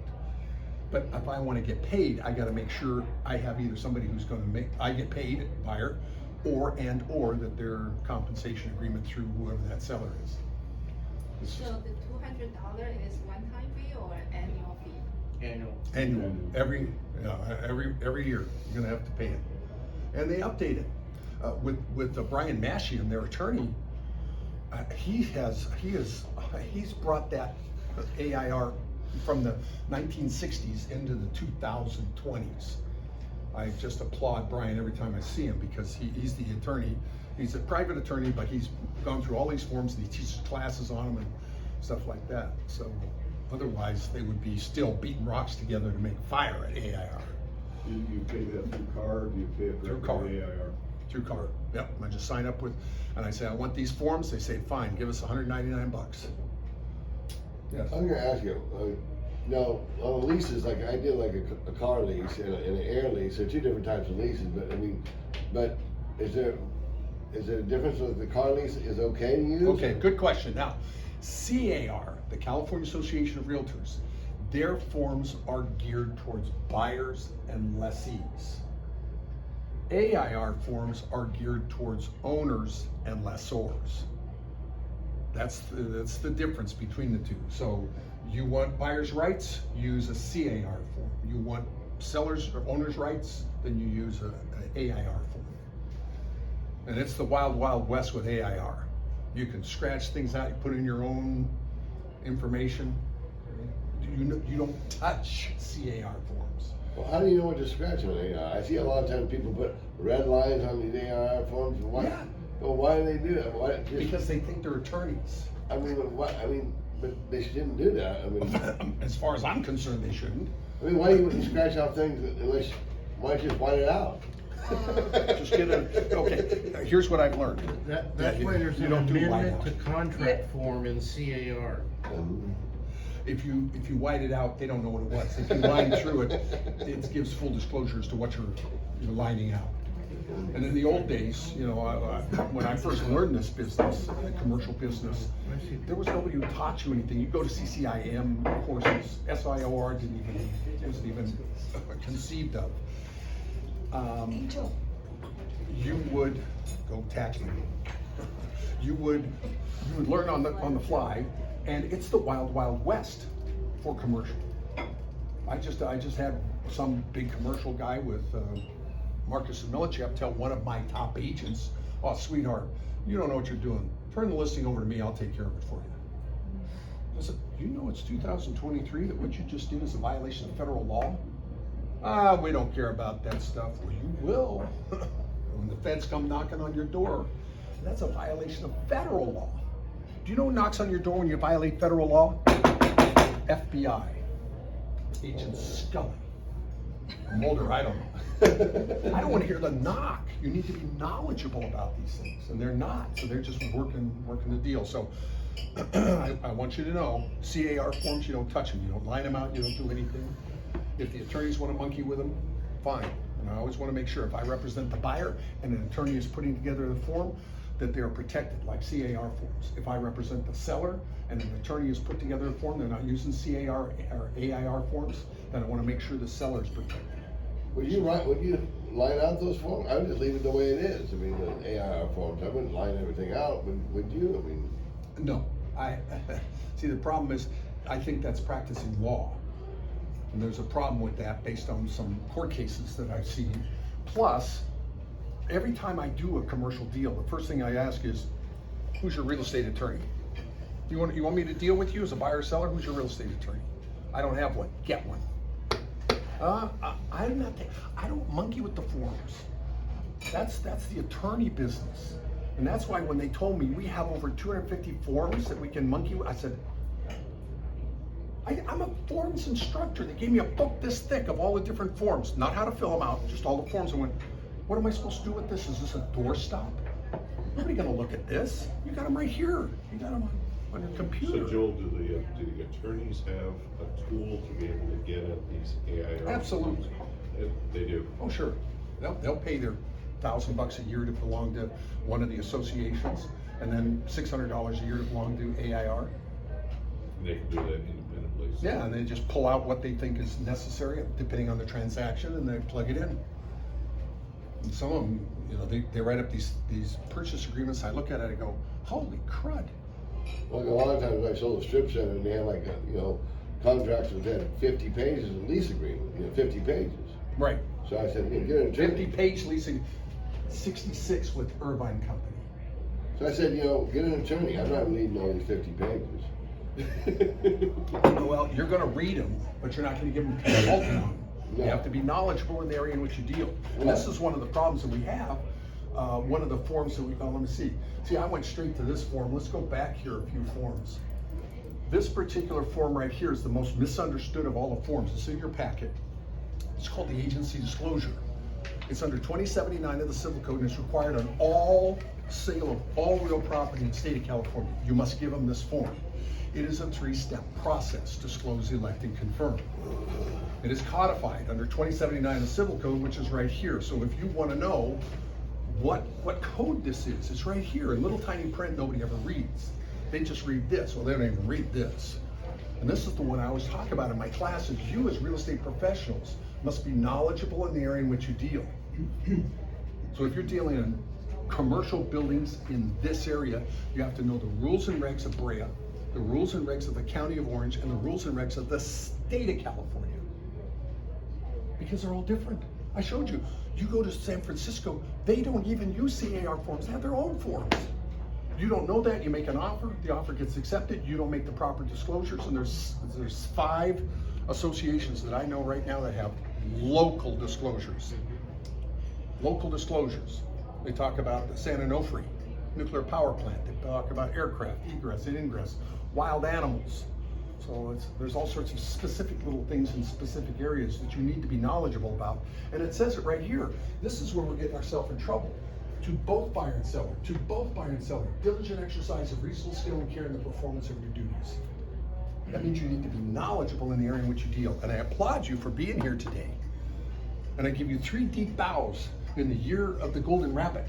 But if I want to get paid, I got to make sure I have either somebody who's going to make, I get paid, buyer, or that their compensation agreement through whoever that seller is. So the $200 is one-time fee or annual fee? Annual. Every year, you're gonna have to pay it. And they update it. With Brian Mashian, their attorney, he's brought that AIR from the 1960s into the 2020s. I just applaud Brian every time I see him because he's the attorney. He's a private attorney, but he's gone through all these forms and he teaches classes on them and stuff like that. So otherwise, they would be still beating rocks together to make fire at AIR. You pay that through card, you pay it Through directly card. to AIR. Through card. Yep. I just sign up with, and I say, I want these forms. They say, fine, give us $199. Yes. I'm gonna ask you, now, on the leases, like I did like a car lease and an air lease, there are two different types of leases, but I mean, but is there a difference with the car lease is okay to use? Okay, good question. Now, CAR, the California Association of Realtors, their forms are geared towards buyers and lessees. AIR forms are geared towards owners and lessors. That's the difference between the two. So you want buyer's rights, use a CAR form. You want sellers or owners' rights, then you use an AIR form. And it's the wild, wild west with AIR. You can scratch things out, you put in your own information. You don't touch CAR forms. Well, how do you know what to scratch on AR? I see a lot of times people put red lines on these AR forms. Why? Yeah. Well, why do they do that? Why? Just, Because they think they're attorneys. I mean, what? I mean, but they shouldn't do that. I mean, As far as I'm concerned, they shouldn't. why you wouldn't scratch out things unless? Why just white it out? Just get a, okay, here's what I've learned. That's why there's You an don't do amendment whiteout. to contract form in CAR. If you white it out, they don't know what it was. If you line through it, it gives full disclosure as to what you're lining out. And in the old days, you know, when I first learned this business, the commercial business, there was nobody who taught you anything. You go to CCIM courses, SIOR wasn't even conceived of. You would go tax me. You would learn on the fly, and it's the wild, wild west for commercial. I just had some big commercial guy with Marcus and Millichap tell one of my top agents, "Oh, sweetheart, you don't know what you're doing. Turn the listing over to me. I'll take care of it for you." I said, "You know it's 2023 that what you just did is a violation of federal law?" We don't care about that stuff. Well, you will. When the feds come knocking on your door, That's a violation of federal law. Do you know who knocks on your door when you violate federal law? FBI. Agent Scully. Mulder, I don't know. I don't want to hear the knock. You need to be knowledgeable about these things, and they're not. So they're just working the deal. So I want you to know, CAR forms, you don't touch them. You don't line them out. You don't do anything. If the attorneys want to monkey with them, fine. And I always want to make sure if I represent the buyer and an attorney is putting together the form, that they are protected, like CAR forms. If I represent the seller and an attorney has put together a form, they're not using CAR or AIR forms, then I want to make sure the seller is protected. Would you line out those forms? I would just leave it the way it is. I mean, the AIR forms, I wouldn't line everything out, would you? I mean. No, see, the problem is, I think that's practicing law. And there's a problem with that based on some court cases that I've seen. Plus, every time I do a commercial deal, the first thing I ask is, who's your real estate attorney? You want me to deal with you as a buyer or seller? Who's your real estate attorney? I don't have one. Get one. I don't monkey with the forms. That's the attorney business. And that's why when they told me we have over 250 forms that we can monkey with, I said, I'm a forms instructor. They gave me a book this thick of all the different forms, not how to fill them out, just all the forms. I went, what am I supposed to do with this? Is this a doorstop? Nobody gonna look at this. You got them right here. You got them on your computer. So Joel, do the attorneys have a tool to be able to get at these AIR? Absolutely. They do? Oh, sure. They'll pay their $1,000 a year to belong to one of the associations, and then $600 a year to belong to AIR. And they can do that independently? So. Yeah, and they just pull out what they think is necessary, depending on the transaction, and they plug it in. And some of them, you know, they write up these purchase agreements. I look at it and go, holy crud. Like a lot of times I sold a strip center and they had like, contracts that had 50 pages of lease agreement, 50 pages. Right. So I said, get an attorney. 50-page leasing, 66 with Irvine Company. So I said, get an attorney. I'm not reading all these 50 pages. Well, you're gonna read them, but you're not gonna give them consulting on them. You No. have to be knowledgeable in the area in which you deal. And this is one of the problems that we have. One of the forms that let me see. See, I went straight to this form. Let's go back here a few forms. This particular form right here is the most misunderstood of all the forms. It's in your packet. It's called the agency disclosure. It's under 2079 of the Civil Code, and it's required on all sale of all real property in the state of California. You must give them this form. It is a 3-step process: disclose, elect, and confirm. It is codified under 2079 of the Civil Code, which is right here. So if you want to know what code this is, it's right here in little tiny print. Nobody ever reads. They just read this. Well, they don't even read this. And this is the one I always talk about in my classes. You as real estate professionals must be knowledgeable in the area in which you deal. So if you're dealing in commercial buildings in this area, you have to know the rules and regs of BREA, the rules and regs of the County of Orange, and the rules and regs of the state of California. Because they're all different. I showed you. You go to San Francisco, they don't even use CAR forms. They have their own forms. You don't know that. You make an offer. The offer gets accepted. You don't make the proper disclosures. And there's 5 associations that I know right now that have local disclosures. Local disclosures. They talk about the San Onofre nuclear power plant. They talk about aircraft, egress and ingress, wild animals. So there's all sorts of specific little things in specific areas that you need to be knowledgeable about. And it says it right here. This is where we're getting ourselves in trouble. To both buyer and seller, diligent exercise of reasonable skill and care in the performance of your duties. That means you need to be knowledgeable in the area in which you deal. And I applaud you for being here today. And I give you 3 deep bows in the year of the Golden Rabbit.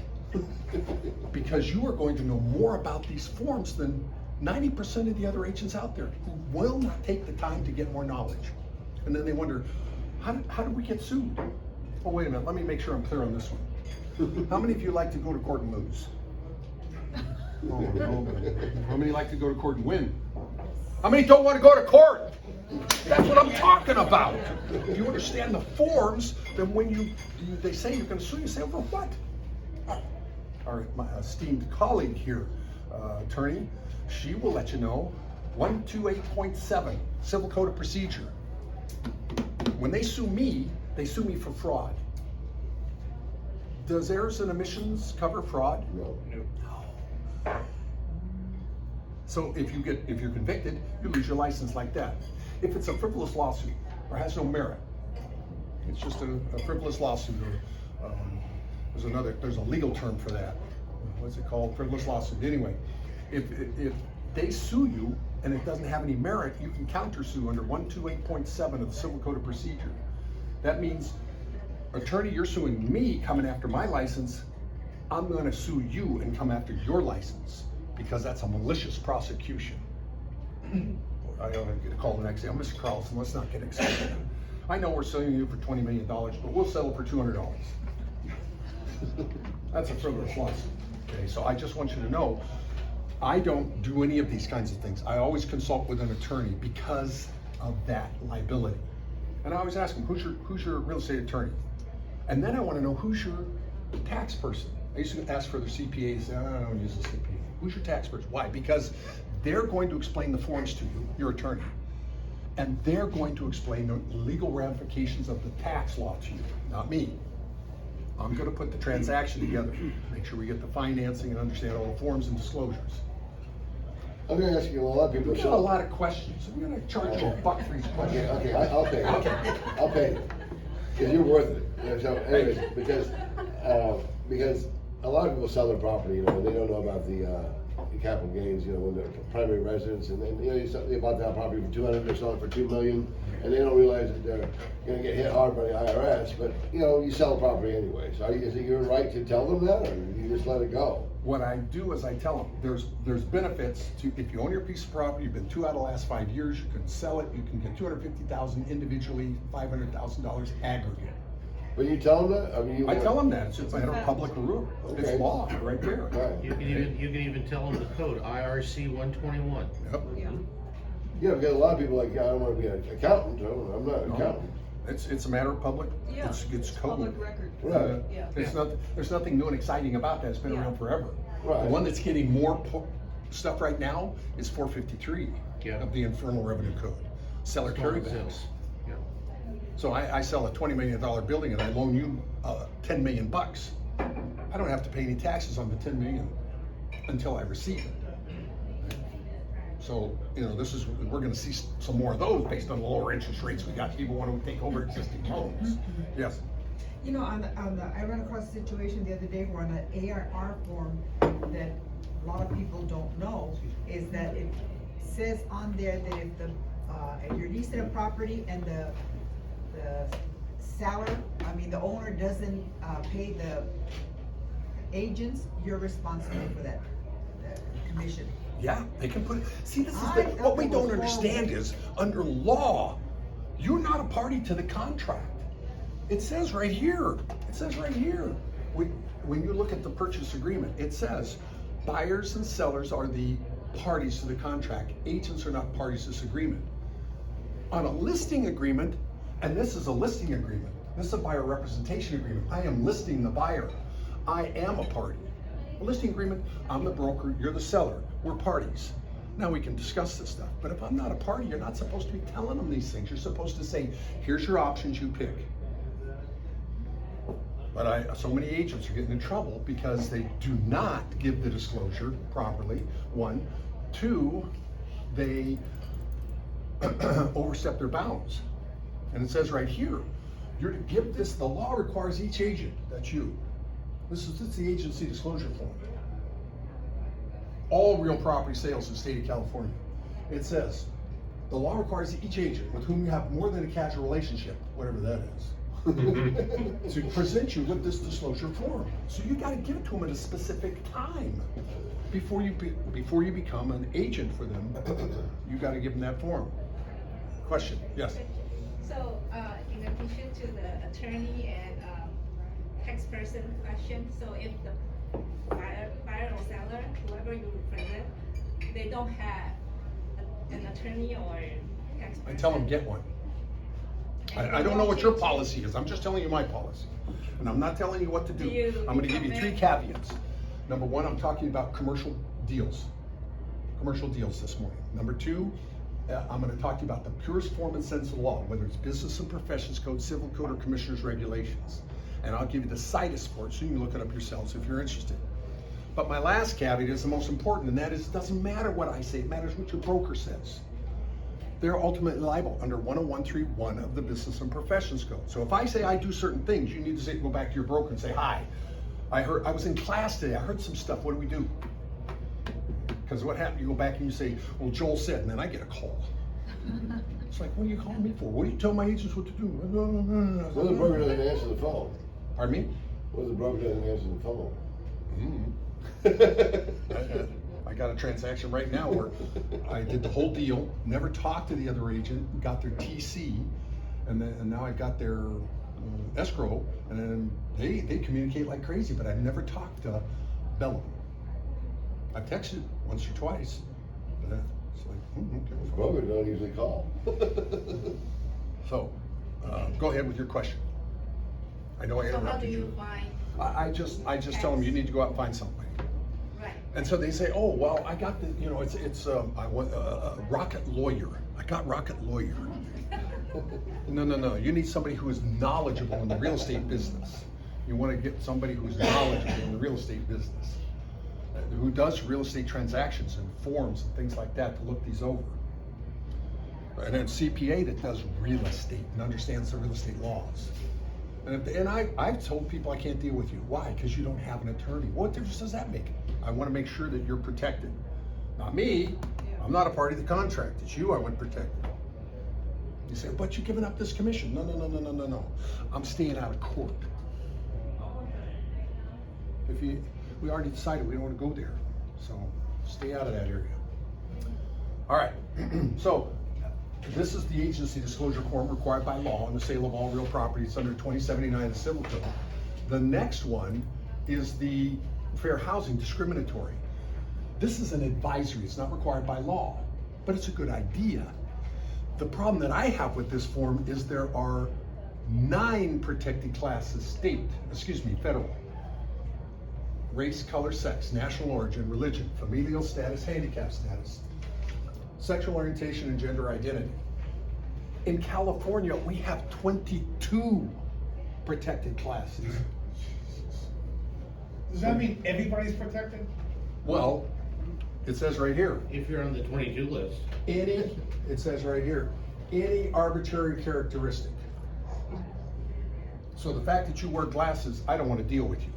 Because you are going to know more about these forms than 90% of the other agents out there who will not take the time to get more knowledge. And then they wonder, how did we get sued? Oh, wait a minute, let me make sure I'm clear on this one. How many of you like to go to court and lose? Oh, no. How many like to go to court and win? How many don't want to go to court? That's what I'm talking about. If you understand the forms, then when they say you're going to sue, you say, over what? My esteemed colleague here, attorney, she will let you know. 128.7 Civil Code of Procedure. When they sue me for fraud. Does errors and omissions cover fraud? No. No. So if you're convicted, you lose your license like that. If it's a frivolous lawsuit or has no merit, it's just a frivolous lawsuit, or there's a legal term for that. What's it called? Frivolous lawsuit. Anyway, if they sue you and it doesn't have any merit, you can countersue under 128.7 of the Civil Code of Procedure. That means, attorney, you're suing me, coming after my license. I'm going to sue you and come after your license, because that's a malicious prosecution. I ought to get a call the next day. Oh, Mr. Carlson, let's not get excited. I know we're suing you for $20 million, but we'll settle for $200. That's a frivolous lawsuit. Okay, so I just want you to know, I don't do any of these kinds of things. I always consult with an attorney because of that liability. And I always ask them, who's your real estate attorney? And then I want to know, who's your tax person? I used to ask for their CPA, say, I don't use a CPA. Who's your tax person? Why? Because they're going to explain the forms to you, your attorney. And they're going to explain the legal ramifications of the tax law to you, not me. I'm going to put the transaction together, make sure we get the financing and understand all the forms and disclosures. I'm gonna ask you, a lot of people. We got a lot of questions. We're going to charge you $1 for each question. Okay, I'll pay. I'll pay. Because you're worth it. So anyways, because a lot of people sell their property, they don't know about the capital gains, when they're primary residents, and then, they bought that property for $200, they're selling it for $2 million, and they don't realize that they're gonna get hit hard by the IRS, but, you sell the property anyway. So is it your right to tell them that, or you just let it go? What I do is I tell them, there's benefits to, if you own your piece of property, you've been 2 out of the last 5 years, you can sell it, you can get $250,000 individually, $500,000 aggregate. But you tell them that? I mean, I tell them that, it's a matter of public rule. Okay. It's law, right there. Right. You can even tell them the code, IRC 121. Yep. Yeah, because a lot of people I don't want to be an accountant, so I'm not an accountant. It's a matter of public, Yeah, it's code. public record. Right. Yeah. There's nothing new and exciting about that, it's been around forever. Right. The one that's getting more stuff right now is 453 Yeah. of the Internal Revenue Code, seller carrybacks. Sales. Yeah. So I sell a $20 million building and I loan you $10 million. I don't have to pay any taxes on the $10 million until I receive it. So, we're gonna see some more of those based on the lower interest rates. We got people want to take over existing loans. Yes. I ran across a situation the other day where on the ARR form that a lot of people don't know is that it says on there that if you're leasing a property and the the owner doesn't pay the agents, you're responsible for that commission. Yeah, they can put, see, this is I what we thought that don't was understand horrible. is, under law, you're not a party to the contract. It says right here, when you look at the purchase agreement, it says, buyers and sellers are the parties to the contract. Agents are not parties to this agreement. On a listing agreement, and this is a listing agreement, this is a buyer representation agreement. I am listing the buyer. I am a party. A listing agreement, I'm the broker, you're the seller, we're parties. Now we can discuss this stuff, but if I'm not a party, you're not supposed to be telling them these things. You're supposed to say, here's your options, you pick. But so many agents are getting in trouble because they do not give the disclosure properly, 1. 2, they overstep their bounds. And it says right here, you're to give this, the law requires each agent, that's you. This is the agency disclosure form. All real property sales in the state of California. It says, the law requires each agent with whom you have more than a casual relationship, whatever that is, to present you with this disclosure form. So you gotta give it to them at a specific time. Before you become an agent for them, you gotta give them that form. Question, yes? So, in addition to the attorney and tax person question, so if the buyer or seller, whoever you represent, they don't have an attorney or tax person. I tell them get one. I don't know what your policy is, I'm just telling you my policy. And I'm not telling you what to do. I'm gonna give you 3 caveats. Number 1, I'm talking about commercial deals this morning. Number 2, I'm gonna talk to you about the purest form and sense of law, whether it's business and professions code, civil code, or commissioner's regulations. And I'll give you the citus for it so you can look it up yourselves if you're interested. But my last caveat is the most important, and that is, it doesn't matter what I say, it matters what your broker says. They're ultimately liable under 10131 of the Business and Professions Code. So if I say I do certain things, you need to say, go back to your broker and say, hi, I was in class today, I heard some stuff, what do we do? Because what happened, you go back and you say, well, Joel said, and then I get a call. It's like, what are you calling me for? What do you tell my agents what to do? Well, the broker doesn't answer the phone. Pardon me? Well, the broker doesn't answer the phone. I got a transaction right now where I did the whole deal, never talked to the other agent, got their TC, and now I got their escrow, and then they communicate like crazy, but I've never talked to Bellum. I've texted once or twice, but it's like, okay. Broker don't usually call. So, go ahead with your question. I know I So how do interrupted you you. find? I just tell them you need to go out and find somebody. Right. And so they say, oh, well, I got the, I want a Rocket Lawyer. I got Rocket Lawyer. No. You need somebody who is knowledgeable in the real estate business. You want to get somebody who's knowledgeable in the real estate business, who does real estate transactions and forms and things like that to look these over. And then CPA that does real estate and understands the real estate laws. And I've told people I can't deal with you. Why? Because you don't have an attorney. What difference does that make? I want to make sure that you're protected. Not me. I'm not a party to the contract. It's you I want protected. You say, but you're giving up this commission. No. I'm staying out of court. We already decided we don't want to go there. So stay out of that area. All right. So this is the agency disclosure form required by law on the sale of all real properties under 2079 of the Civil Code. The next one is the fair housing discriminatory. This is an advisory, it's not required by law, but it's a good idea. The problem that I have with this form is there are 9 protected classes, federal. Race, color, sex, national origin, religion, familial status, handicap status, sexual orientation, and gender identity. In California, we have 22 protected classes. Does that mean everybody's protected? Well, it says right here, If you're on the 22 list. it says right here, any arbitrary characteristic. So the fact that you wear glasses, I don't want to deal with you.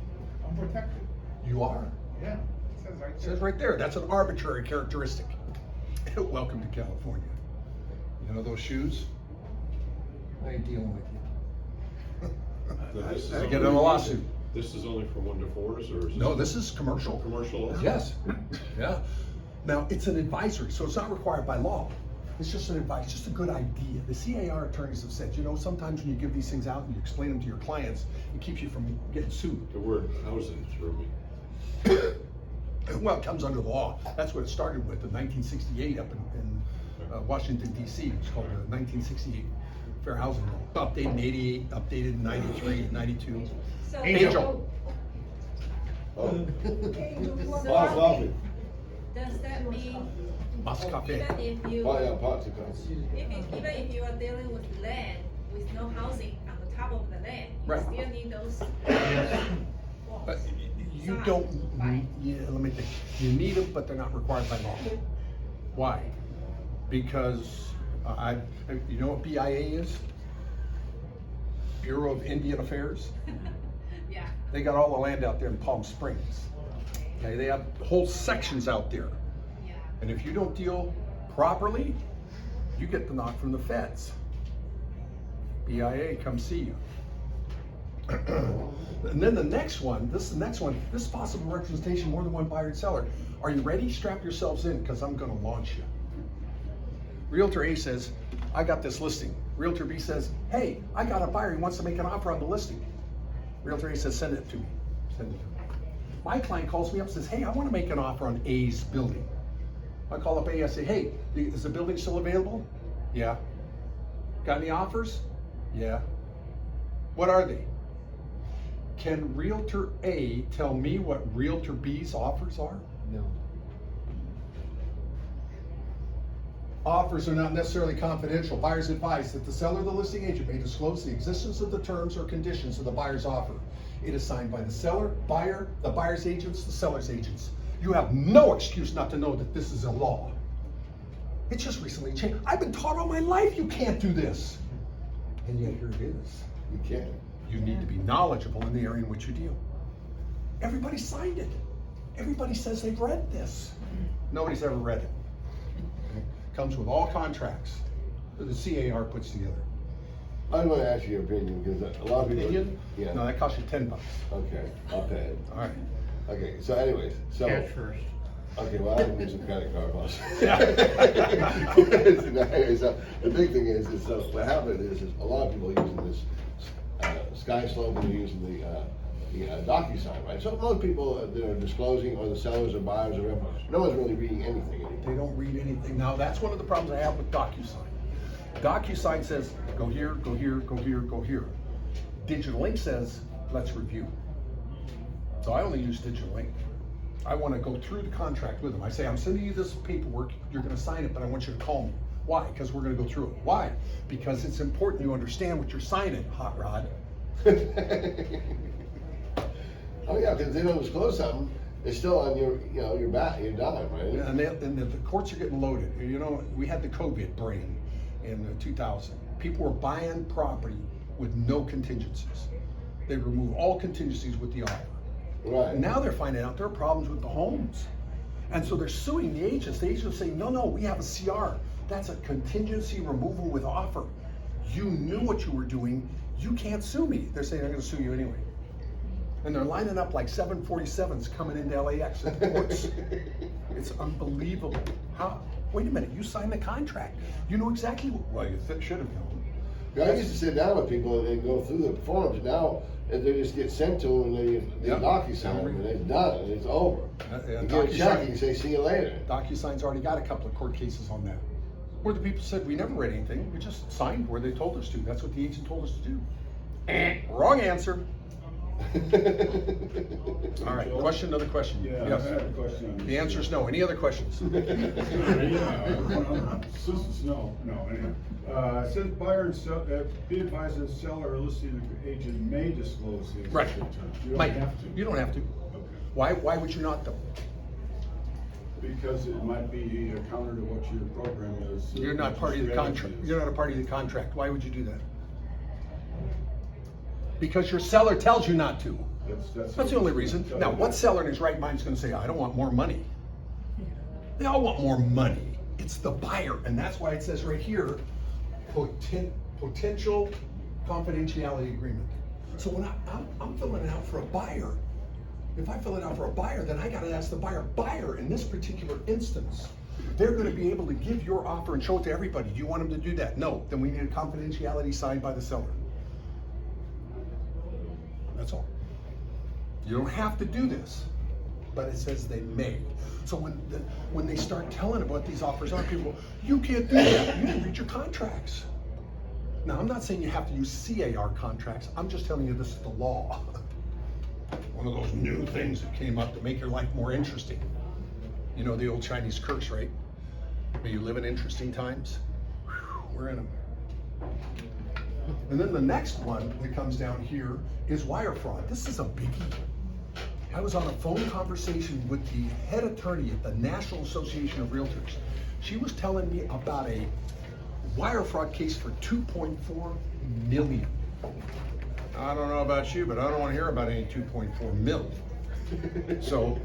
I'm protected. You are. Yeah, it says right It there. says right there, that's an arbitrary characteristic. Welcome to California. You know those shoes? I ain't dealing with you. Now, this is I get in only- a lawsuit. This is only for 1 to 4s, or is No, this is commercial. commercial also? Yes, yeah. Now, it's an advisory, so it's not required by law. It's just an advice, just a good idea. The CAR attorneys have said, sometimes when you give these things out and you explain them to your clients, it keeps you from getting sued. The word housing threw me. Well, it comes under the law. That's what it started with in 1968 up in Washington, D.C. It was called the 1968 Fair Housing Law. Updated in 88, updated in 93, 92. So, Angel. Oh. So- Boss Coffee. does that mean Mas Cafe. even if you, Buy a pot to coffee. even if you are dealing with land with no housing on the top of the land, you Right. still need those walls? You Sign, don't, right? let me think. You need them, but they're not required by law. Why? Because you know what BIA is? Bureau of Indian Affairs. Yeah. They got all the land out there in Palm Springs. Okay, they have whole sections out there. Yeah. And if you don't deal properly, you get the knock from the feds. BIA, come see you. And then the next one, this is possible representation, more than one buyer and seller. Are you ready? Strap yourselves in, because I'm gonna launch you. Realtor A says, I got this listing. Realtor B says, hey, I got a buyer, he wants to make an offer on the listing. Realtor A says, send it to me. Send it to me. My client calls me up and says, hey, I wanna make an offer on A's building. I call up A, I say, hey, is the building still available? Yeah. Got any offers? Yeah. What are they? Can Realtor A tell me what Realtor B's offers are? No. Offers are not necessarily confidential. Buyers advise that the seller or the listing agent may disclose the existence of the terms or conditions of the buyer's offer. It is signed by the seller, buyer, the buyer's agents, the seller's agents. You have no excuse not to know that this is a law. It just recently changed. I've been taught all my life you can't do this. And yet here it is. You can't. You need to be knowledgeable in the area in which you deal. Everybody signed it. Everybody says they've read this. Nobody's ever read it. Okay? Comes with all contracts that the CAR puts together. I want to ask you your opinion, because a lot of people. Opinion? Yeah. No, that costs you $10. Okay, I'll pay it. All right. Okay, so anyways, so. Cash first. Okay, well, I have to get some credit card loss. Anyway, so the big thing is so what happened is a lot of people are using this Sky Slope, and they're using the DocuSign, right? So most people that are disclosing, or the sellers or buyers or whatever, no one's really reading anything anymore. They don't read anything. Now, that's one of the problems I have with DocuSign. DocuSign says, go here, go here, go here, go here. Digital Link says, let's review. So I only use Digital Link. I want to go through the contract with them. I say, I'm sending you this paperwork, you're going to sign it, but I want you to call me. Why? Because we're going to go through it. Why? Because it's important you understand what you're signing, hot rod. Oh yeah, because they don't disclose something, it's still on your, your back, your dime, right? And the courts are getting loaded. You know, we had the COVID brain in 2000. People were buying property with no contingencies. They remove all contingencies with the offer. Right. And now they're finding out there are problems with the homes. And so they're suing the agents. The agents are saying, no, we have a CR. That's a contingency removal with offer. You knew what you were doing. You can't sue me. They're saying, I'm going to sue you anyway. And they're lining up like 747s coming into LAX at the courts. It's unbelievable. How? Wait a minute, you signed the contract. You know exactly what, well, you should have known. I used to sit down with people and they go through the forms. Now they just get sent to them and they Yep. DocuSign and it's done and it's over. You get a check and you say, see you later. DocuSign's already got a couple of court cases on that. Where the people said, we never read anything, we just signed where they told us to. That's what the agent told us to do. Wrong answer. All right, question, another question? Yeah, Yes. I have a question on this. The answer is no. Any other questions? No, anyway. It says buyer and seller, be advised that seller or listing agent may disclose the Right. exact terms. You don't Mike, have to. you don't have to. Okay. Why would you not though? Because it might be a counter to what your program is. You're not what part of your the strategy contract. is. You're not a party to the contract. Why would you do that? Because your seller tells you not to. That's the only reason. Now, what seller in his right mind is going to say, I don't want more money? They all want more money. It's the buyer. And that's why it says right here, potential confidentiality agreement. So when I'm filling it out for a buyer, if I fill it out for a buyer, then I got to ask the buyer, in this particular instance, they're going to be able to give your offer and show it to everybody. Do you want them to do that? No. Then we need a confidentiality signed by the seller. That's all. You don't have to do this, but it says they may. So when they start telling about these offers are, people, you can't do that. You didn't read your contracts. Now, I'm not saying you have to use CAR contracts. I'm just telling you this is the law. One of those new things that came up to make your life more interesting. You know the old Chinese curse, right? May you live in interesting times. Whew, we're in them. And then the next one that comes down here is wire fraud. This is a biggie. I was on a phone conversation with the head attorney at the National Association of Realtors. She was telling me about a wire fraud case for $2.4 million. I don't know about you, but I don't want to hear about any 2.4 million. So,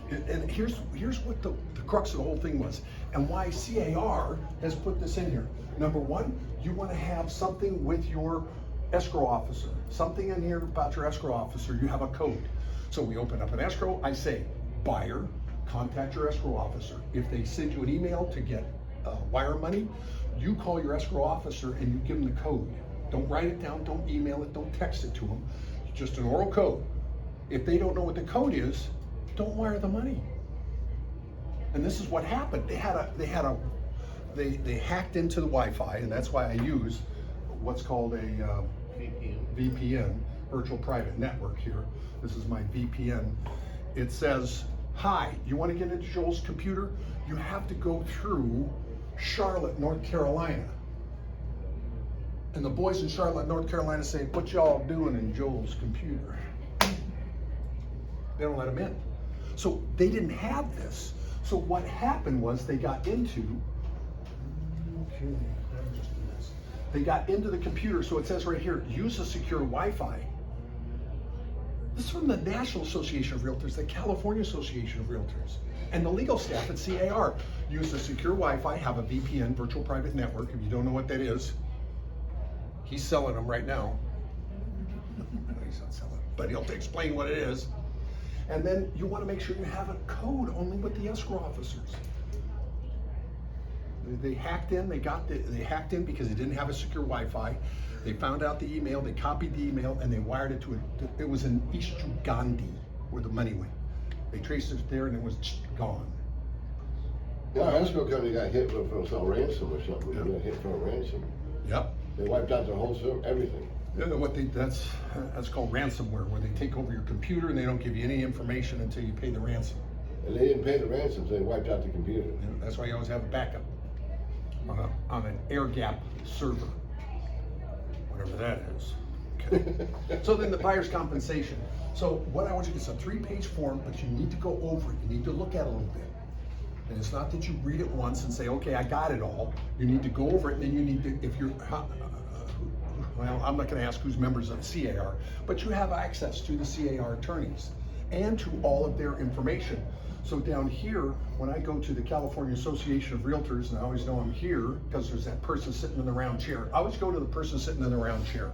and here's what the crux of the whole thing was, and why CAR has put this in here. Number one, you want to have something with your escrow officer, something in here about your escrow officer. You have a code. So we open up an escrow. I say, buyer, contact your escrow officer. If they send you an email to get wire money, you call your escrow officer and you give them the code. Don't write it down, don't email it, don't text it to them. It's just an oral code. If they don't know what the code is, don't wire the money. And this is what happened. They hacked into the Wi-Fi, and that's why I use what's called a VPN, virtual private network here. This is my VPN. It says, hi, you want to get into Joel's computer? You have to go through Charlotte, North Carolina. And the boys in Charlotte, North Carolina say, what y'all doing in Joel's computer? They don't let them in. So they didn't have this. So what happened was they got into, they got into the computer. So it says right here, use a secure Wi-Fi. This is from the National Association of Realtors, the California Association of Realtors, and the legal staff at CAR. Use a secure Wi-Fi, have a VPN, virtual private network. If you don't know what that is, he's selling them right now. He's not selling, but he'll explain what it is. And then you want to make sure you have a code only with the escrow officers. They hacked in. They hacked in because they didn't have a secure Wi-Fi. They found out the email. They copied the email and they wired it to it. It was in East Uganda where the money went. They traced it there and it was gone. Yeah, our escrow company got hit for some ransom or something. They got hit for a ransom. Yep. They wiped out their whole server, everything. Yeah, that's called ransomware, where they take over your computer and they don't give you any information until you pay the ransom. And they didn't pay the ransom, so they wiped out the computer. And that's why you always have a backup on an air gap server, whatever that is. Okay. So then the buyer's compensation. So what I want you, it's a 3-page form, but you need to go over it. You need to look at it a little bit. And it's not that you read it once and say, okay, I got it all. You need to go over it, and then you need to, if you're, well, I'm not going to ask who's members of CAR, but you have access to the CAR attorneys and to all of their information. So down here, when I go to the California Association of Realtors, and I always know I'm here because there's that person sitting in the round chair. I always go to the person sitting in the round chair.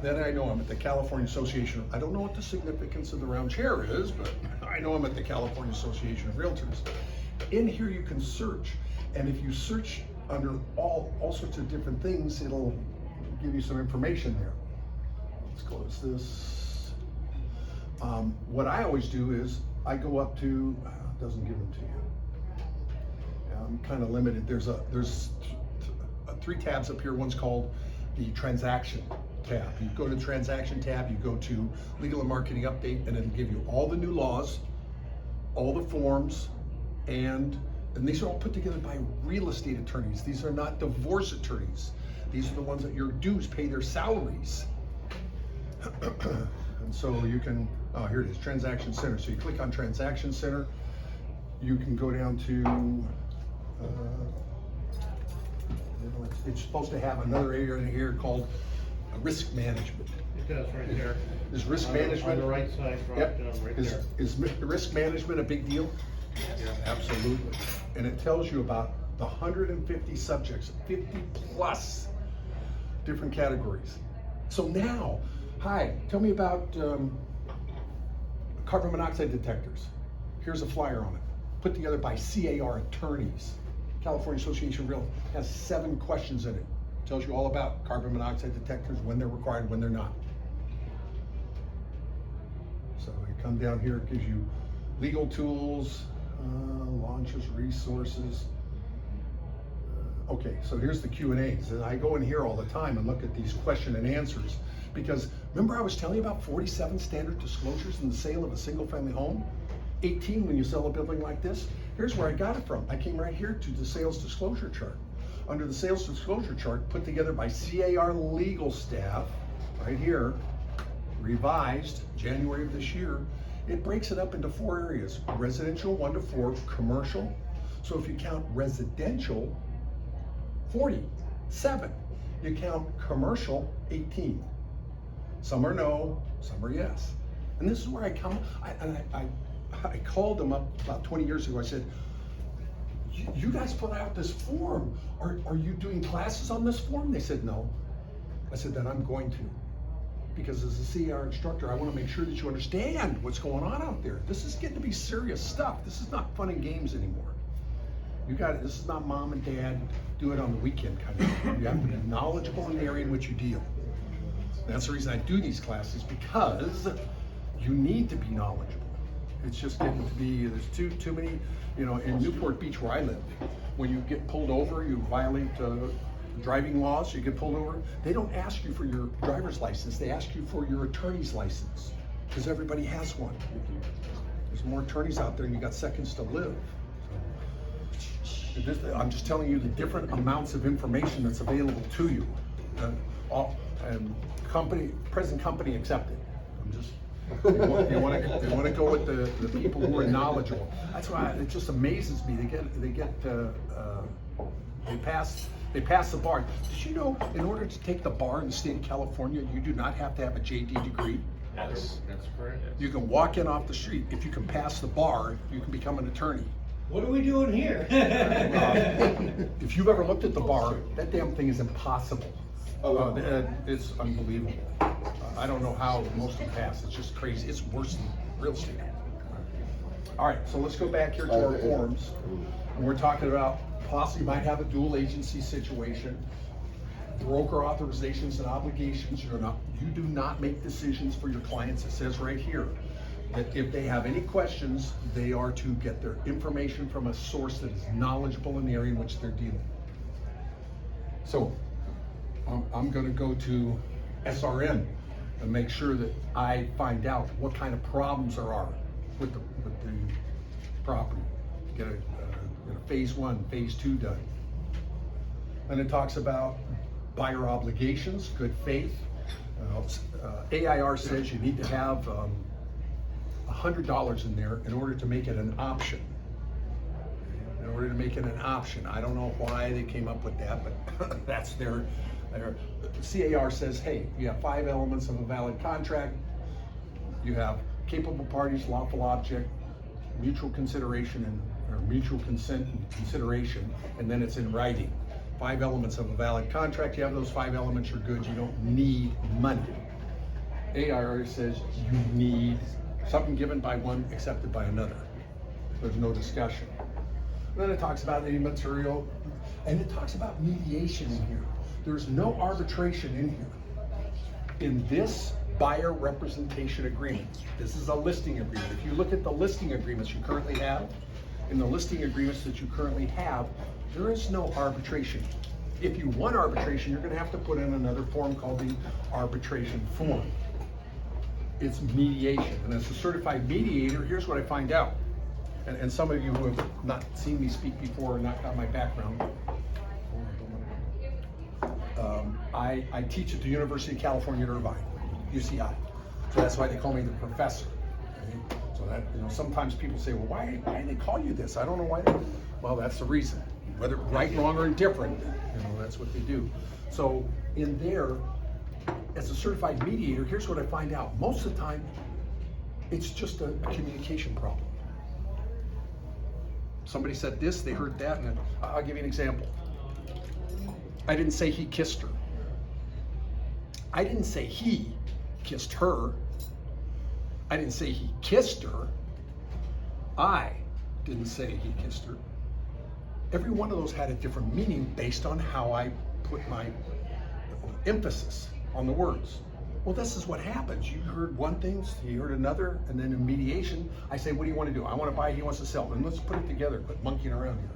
Then I know I'm at the California Association. I don't know what the significance of the round chair is, but I know I'm at the California Association of Realtors. In here you can search, and if you search under all sorts of different things, it'll give you some information there. Let's close this. What I always do is I go up to, it doesn't give them to you. I'm kind of limited. There's 3 tabs up here. One's called the transaction tab. You go to the transaction tab, you go to legal and marketing update, and it'll give you all the new laws, all the forms, and these are all put together by real estate attorneys. These are not divorce attorneys. These are the ones that your dues pay their salaries. And so you can, oh, here it is, Transaction Center. So you click on Transaction Center. You can go down to, it's supposed to have another area in here called risk management. It does right there. Is risk On management? the right side, drop Yep. down right Is, there. is risk management a big deal? Yeah. Absolutely. And it tells you about the 150 subjects, 50 plus different categories. So now, hi, tell me about carbon monoxide detectors. Here's a flyer on it, put together by CAR attorneys. California Association of Realtors has 7 questions in it. Tells you all about carbon monoxide detectors, when they're required, when they're not. So you come down here, it gives you legal tools, launches, resources. Okay, so here's the Q&As, and I go in here all the time and look at these question and answers, because remember I was telling you about 47 standard disclosures in the sale of a single family home? 18 when you sell a building like this? Here's where I got it from. I came right here to the sales disclosure chart. Under the sales disclosure chart put together by CAR legal staff, right here, revised January of this year, it breaks it up into 4 areas. Residential 1 to 4, commercial. So if you count residential, 47. You count commercial, 18. Some are no, some are yes. And this is where I come, I called them up about 20 years ago. I said, you guys put out this form. Are you doing classes on this form? They said, no. I said, then I'm going to. Because as a CR instructor, I want to make sure that you understand what's going on out there. This is getting to be serious stuff. This is not fun and games anymore. You got it. This is not mom and dad do it on the weekend kind of thing. You have to be knowledgeable in the area in which you deal. That's the reason I do these classes, because you need to be knowledgeable. It's just getting to be, there's too many, you know, in Newport Beach where I live, when you get pulled over, you violate driving laws, you get pulled over, they don't ask you for your driver's license, they ask you for your attorney's license, because everybody has one. There's more attorneys out there and you got seconds to live. I'm just telling you the different amounts of information that's available to you. And present company accepted. They wanna go with the people who are knowledgeable. That's why it just amazes me, they pass the bar. Did you know, in order to take the bar in the state of California, you do not have to have a JD degree? That's correct. You can walk in off the street, if you can pass the bar, you can become an attorney. What are we doing here? If you've ever looked at the bar, that damn thing is impossible. It's unbelievable. I don't know how most of them pass, it's just crazy, it's worse than real estate. All right, so let's go back here to our forms, and we're talking about possibly might have a dual agency situation, broker authorizations and obligations. You do not make decisions for your clients. It says right here that if they have any questions, they are to get their information from a source that is knowledgeable in the area in which they're dealing. So I'm going to go to SRM and make sure that I find out what kind of problems there are with the property. Get a phase 1, phase 2 done. And it talks about buyer obligations, good faith. AIR says you need to have $100 in there in order to make it an option. In order to make it an option. I don't know why they came up with that, but that's their CAR says, hey, you have 5 elements of a valid contract. You have capable parties, lawful object, mutual consideration, or mutual consent and consideration, and then it's in writing. 5 elements of a valid contract. You have those 5 elements, you're good. You don't need money. AIR says you need something given by one, accepted by another. There's no discussion. And then it talks about any material, and it talks about mediation in here. There's no arbitration in here. In this buyer representation agreement, this is a listing agreement. If you look at the listing agreements you currently have, in the listing agreements that you currently have, there is no arbitration. If you want arbitration, you're going to have to put in another form called the arbitration form. It's mediation. And as a certified mediator, here's what I find out. And some of you who have not seen me speak before or not got my background, I teach at the University of California at Irvine, UCI. So that's why they call me the professor. Okay? So that, sometimes people say, well, why do they call you this? I don't know why. Well, that's the reason. Whether right, wrong, or indifferent, that's what they do. So in there, as a certified mediator, here's what I find out. Most of the time, it's just a communication problem. Somebody said this, they heard that, and I'll give you an example. I didn't say he kissed her. I didn't say he kissed her. I didn't say he kissed her. I didn't say he kissed her. Every one of those had a different meaning based on how I put my emphasis on the words. Well, this is what happens. You heard one thing, you heard another, and then in mediation, I say, what do you want to do? I want to buy, he wants to sell. And let's put it together, quit monkeying around here.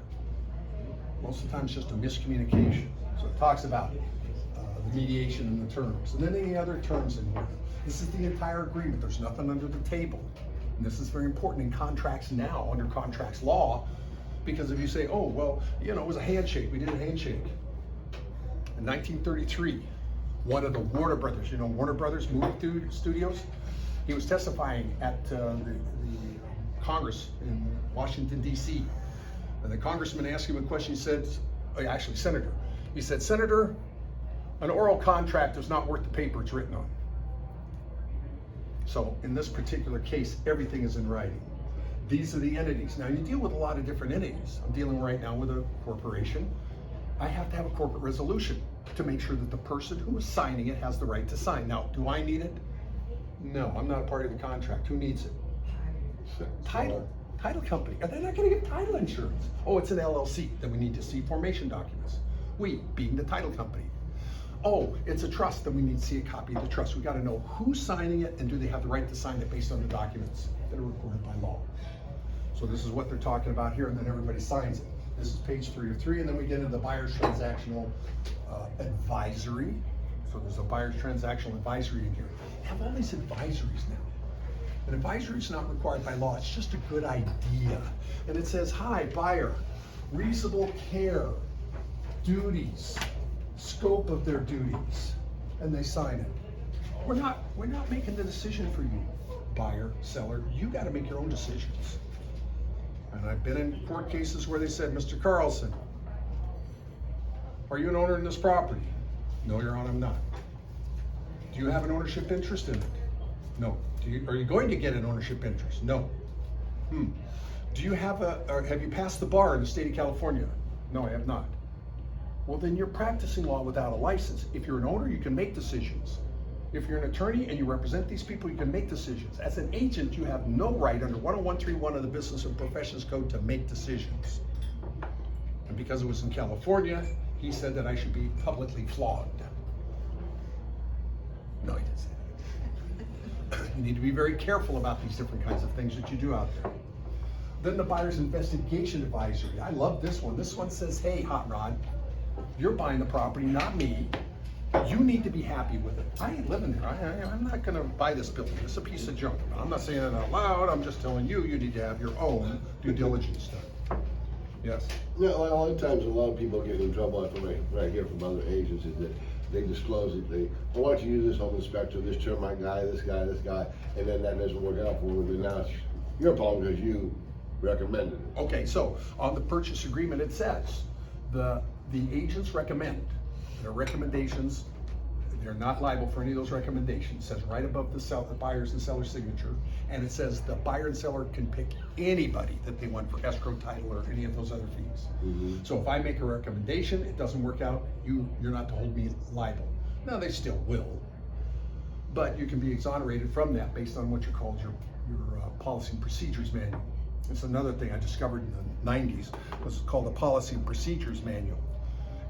Most of the time it's just a miscommunication. So it talks about the mediation and the terms. And then any other terms in here. This is the entire agreement. There's nothing under the table. And this is very important in contracts now, under contracts law, because if you say, oh, well, it was a handshake. We did a handshake. In 1933, one of the Warner Brothers, Warner Brothers movie studios, he was testifying at the Congress in Washington, D.C. And the congressman asked him a question. He said, actually, Senator. He said, Senator, an oral contract is not worth the paper it's written on. So in this particular case, everything is in writing. These are the entities. Now you deal with a lot of different entities. I'm dealing right now with a corporation. I have to have a corporate resolution to make sure that the person who is signing it has the right to sign. Now, do I need it? No, I'm not a part of the contract. Who needs it? Title company. Are they not going to give title insurance? Oh, it's an LLC. Then we need to see formation documents. We, being the title company. Oh, it's a trust. Then we need to see a copy of the trust. We got to know who's signing it and do they have the right to sign it based on the documents that are required by law. So this is what they're talking about here, and then everybody signs it. This is page 3 of 3, and then we get into the buyer's transactional advisory. So there's a buyer's transactional advisory in here. We have all these advisories now. An advisory is not required by law. It's just a good idea. And it says, hi, buyer, reasonable care, duties, scope of their duties, and they sign it. We're not making the decision for you. buyer, seller, you gotta make your own decisions. And I've been in court cases where they said, Mr. Carlson, are you an owner in this property? No, Your Honor, I'm not. Do you have an ownership interest in it? No. Are you going to get an ownership interest? No. Do you have have you passed the bar in the state of California? No, I have not. Well, then you're practicing law without a license. If you're an owner, you can make decisions. If you're an attorney and you represent these people, you can make decisions. As an agent, you have no right under 10131 of the Business and Professions Code to make decisions. And because it was in California, he said that I should be publicly flogged. No, he didn't say that. You need to be very careful about these different kinds of things that you do out there. Then the buyer's investigation advisory. I love this one. This one says, hey, Hot Rod, you're buying the property, not me. You need to be happy with it. I ain't living there. I'm not gonna buy this building. It's a piece of junk. I'm not saying it out loud. I'm just telling you, you need to have your own due diligence done. Yes? Yeah, well, a lot of times, a lot of people get in trouble from what I hear from other agents is that they disclose it. I want you to use this home inspector, this termite guy, this guy, and then that doesn't work out for them. And now it's your problem because you recommended it. Okay, so on the purchase agreement, it says the agents recommend. Their recommendations, they're not liable for any of those recommendations. It says right above the buyer's and seller's signature, and it says the buyer and seller can pick anybody that they want for escrow, title, or any of those other fees. So if I make a recommendation, it doesn't work out, you're not to hold me liable. Now, they still will, but you can be exonerated from that based on what you called your policy and procedures manual. It's another thing I discovered in the 90s, was called a policy and procedures manual.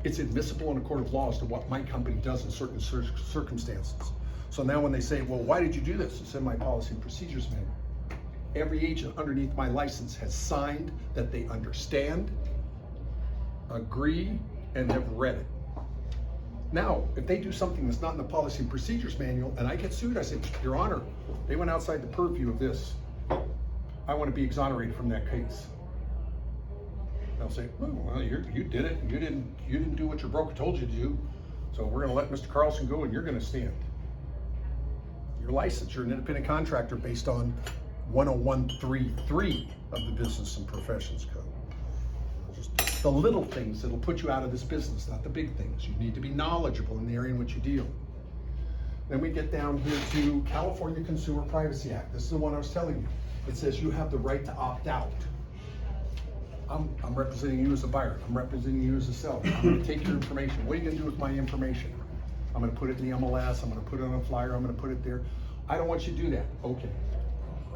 It's admissible in a court of law as to what my company does in certain circumstances. So now when they say, well, why did you do this? It's in my policy and procedures manual. Every agent underneath my license has signed that they understand, agree, and have read it. Now, if they do something that's not in the policy and procedures manual and I get sued, I say, Your Honor, they went outside the purview of this. I want to be exonerated from that case. They'll say, well, you did it. You didn't do what your broker told you to do. So we're going to let Mr. Carlson go, and you're going to stand. Your license, you're an independent contractor based on 10133 of the Business and Professions Code. Just the little things that'll put you out of this business, not the big things. You need to be knowledgeable in the area in which you deal. Then we get down here to California Consumer Privacy Act. This is the one I was telling you. It says you have the right to opt out. I'm representing you as a buyer. I'm representing you as a seller. I'm going to take your information. What are you going to do with my information? I'm going to put it in the MLS. I'm going to put it on a flyer. I'm going to put it there. I don't want you to do that. Okay.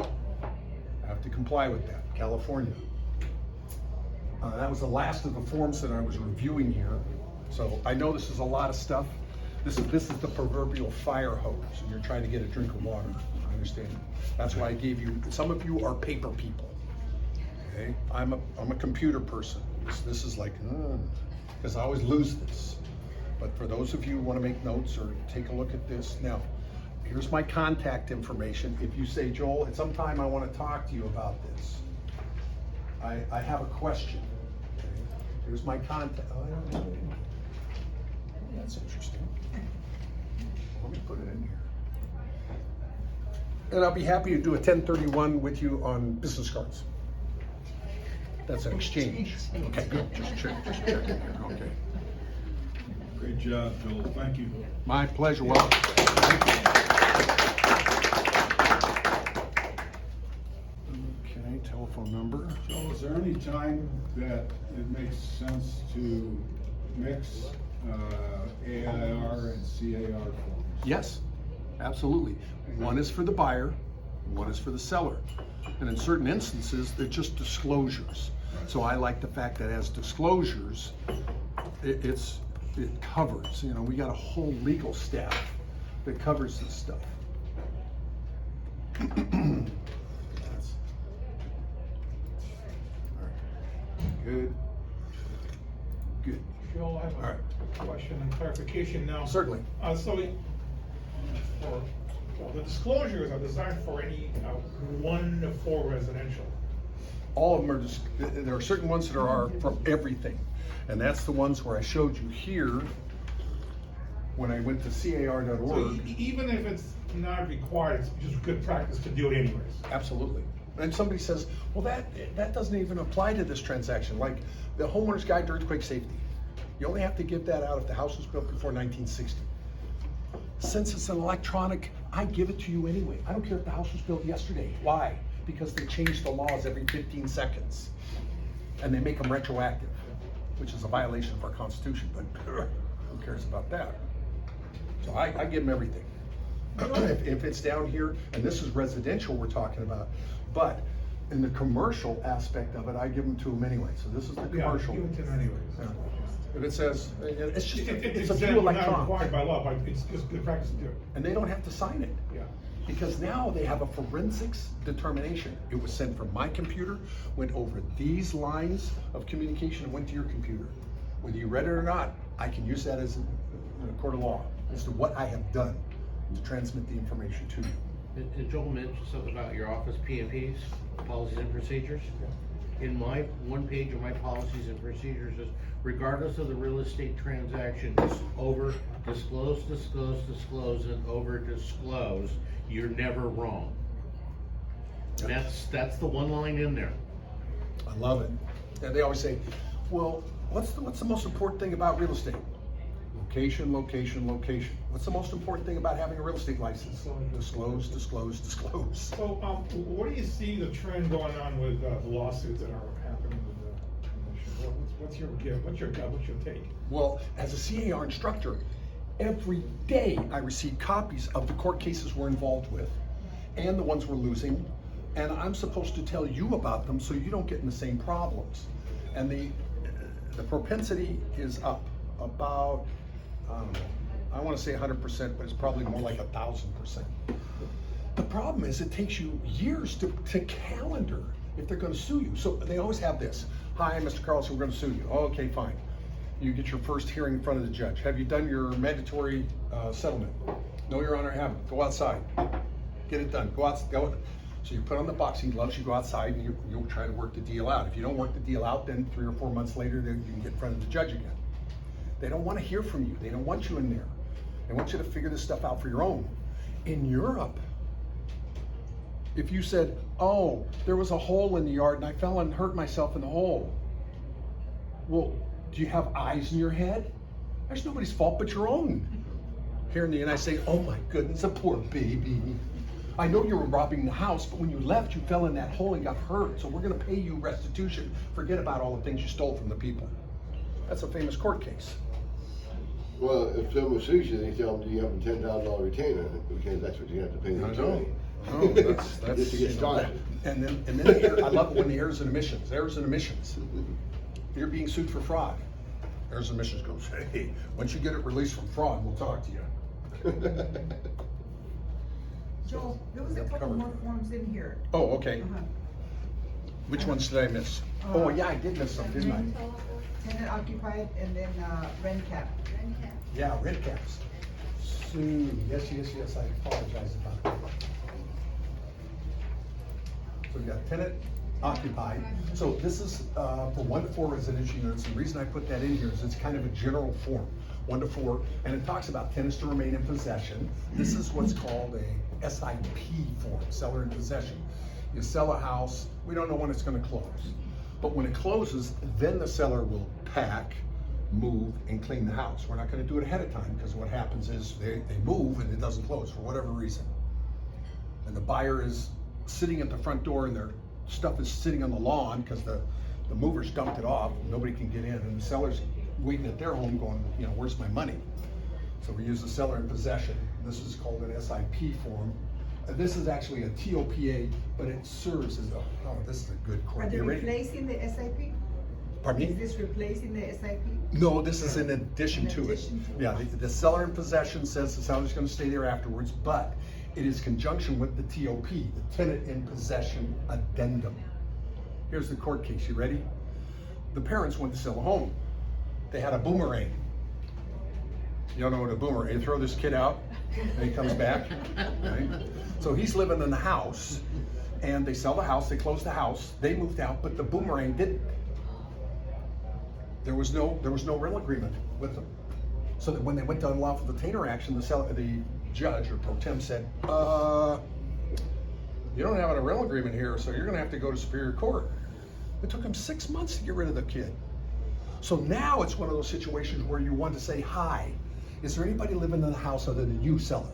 I have to comply with that. California. That was the last of the forms that I was reviewing here. So I know this is a lot of stuff. This is the proverbial fire hose, and you're trying to get a drink of water. I understand. That's why I gave you. Some of you are paper people. Okay? I'm a computer person. This is like, because I always lose this. But for those of you who want to make notes or take a look at this, now, here's my contact information. If you say, Joel, at some time I want to talk to you about this. I have a question. Okay? Here's my contact. Oh, I don't know. That's interesting. Let me put it in here. And I'll be happy to do a 1031 with you on business cards. That's an exchange. Okay, good. Just checking here. Okay. Great job, Joel. Thank you. My pleasure. Well, thank you. Okay, telephone number. Joel, is there any time that it makes sense to mix AIR and CAR forms? Yes, absolutely. One is for the buyer, one is for the seller. And in certain instances, they're just disclosures. So I like the fact that as disclosures, it covers, we got a whole legal staff that covers this stuff. All right. Good. Joel, I have All right. a question and clarification now. Certainly. The disclosures are designed for any 1 to 4 residential. All of them are just, there are certain ones that are from everything. And that's the ones where I showed you here. when I went to So CAR.org. even if it's not required, it's just good practice to do it anyways. Absolutely. And somebody says, well, that doesn't even apply to this transaction, like the homeowner's guide to earthquake safety. You only have to give that out if the house was built before 1960. Since it's an electronic, I give it to you anyway. I don't care if the house was built yesterday. Why? Because they change the laws every 15 seconds. And they make them retroactive, which is a violation of our Constitution, but who cares about that? So I give them everything. If it's down here, and this is residential we're talking about, but in the commercial aspect of it, I give them to them anyway. So this is the Yeah, commercial. give it to them anyways. Yeah. If it says, it's just, it's a It's few not electronic. required by law, but it's just good practice to do it. And they don't have to sign it. Yeah. Because now they have a forensics determination. It was sent from my computer, went over these lines of communication and went to your computer. Whether you read it or not, I can use that as a court of law as to what I have done to transmit the information to you. And Joel mentioned something about your office PMPs, policies and procedures. In my, one page of my policies and procedures is, regardless of the real estate transaction, over disclose, and over disclose, you're never wrong. And that's the one line in there. I love it. And they always say, well, what's the most important thing about real estate? Location, location, location. What's the most important thing about having a real estate license? Disclose, disclose, disclose. So, what do you see the trend going on with the lawsuits that are happening with the commission? What's your gut? What's your take? Well, as a CAR instructor, every day I receive copies of the court cases we're involved with and the ones we're losing, and I'm supposed to tell you about them so you don't get in the same problems. And the propensity is up about, I don't know, I want to say 100%, but it's probably more like 1,000%. The problem is it takes you years to calendar if they're going to sue you. So they always have this. Hi, Mr. Carlson, we're going to sue you. Oh, okay, fine. You get your first hearing in front of the judge. Have you done your mandatory settlement? No, Your Honor, I haven't. Go outside. Get it done. Go out. Go. So you put on the boxing gloves, you go outside, and you'll try to work the deal out. If you don't work the deal out, then 3 or 4 months later, then you can get in front of the judge again. They don't want to hear from you. They don't want you in there. They want you to figure this stuff out for your own. In Europe, if you said, oh, there was a hole in the yard and I fell and hurt myself in the hole. Well, do you have eyes in your head? There's nobody's fault but your own. Here in the United States, oh my goodness, a poor baby. I know you were robbing the house, but when you left, you fell in that hole and got hurt. So we're going to pay you restitution. Forget about all the things you stole from the people. That's a famous court case. Well, if someone sues you, they tell them, do you have a $10,000 retainer? Because that's what you have to pay the attorney. Oh, that's Just to get started. And then I love it when the errors and omissions. If you're being sued for fraud, errors and omissions goes, hey, once you get it released from fraud, we'll talk to you. Joel, there was a Yep, couple covered. more forms in here. Oh, okay. Uh-huh. Which ones did I miss? Oh, yeah, I did miss some, didn't I? Rental, Tenant occupied and then rent cap. rent cap. Yeah, rent caps. Sue, yes, I apologize about that. So we got tenant occupied. So this is for 1 to 4 residential units. The reason I put that in here is it's kind of a general form, 1 to 4, and it talks about tenants to remain in possession. This is what's called a SIP form, seller in possession. You sell a house, we don't know when it's gonna close. But when it closes, then the seller will pack, move, and clean the house. We're not gonna do it ahead of time, because what happens is they move and it doesn't close for whatever reason. And the buyer is sitting at the front door and their stuff is sitting on the lawn because the movers dumped it off, nobody can get in, and the seller's waiting at their home going, you know, where's my money? So we use the seller in possession. This is called an SIP form. This is actually a TOPA, but it serves as a, oh, this is a good court. Are they You ready? replacing the SIP? Pardon Is me? this replacing the SIP? No, this is in addition In to it. addition to it. Yeah, the seller in possession says the seller's gonna stay there afterwards, but it is conjunction with the TOP, the tenant in possession addendum. Here's the court case, you ready? The parents went to sell a home. They had a boomerang. You don't know what a boomerang, you throw this kid out and he comes back, right? So he's living in the house and they sell the house, they close the house, they moved out, but the boomerang didn't. There was no rental agreement with them. So that when they went to unlawful detainer action, the judge or pro tem said, you don't have a rental agreement here, so you're gonna have to go to Superior Court. It took him 6 months to get rid of the kid. So now it's one of those situations where you want to say, hi, is there anybody living in the house other than you, seller?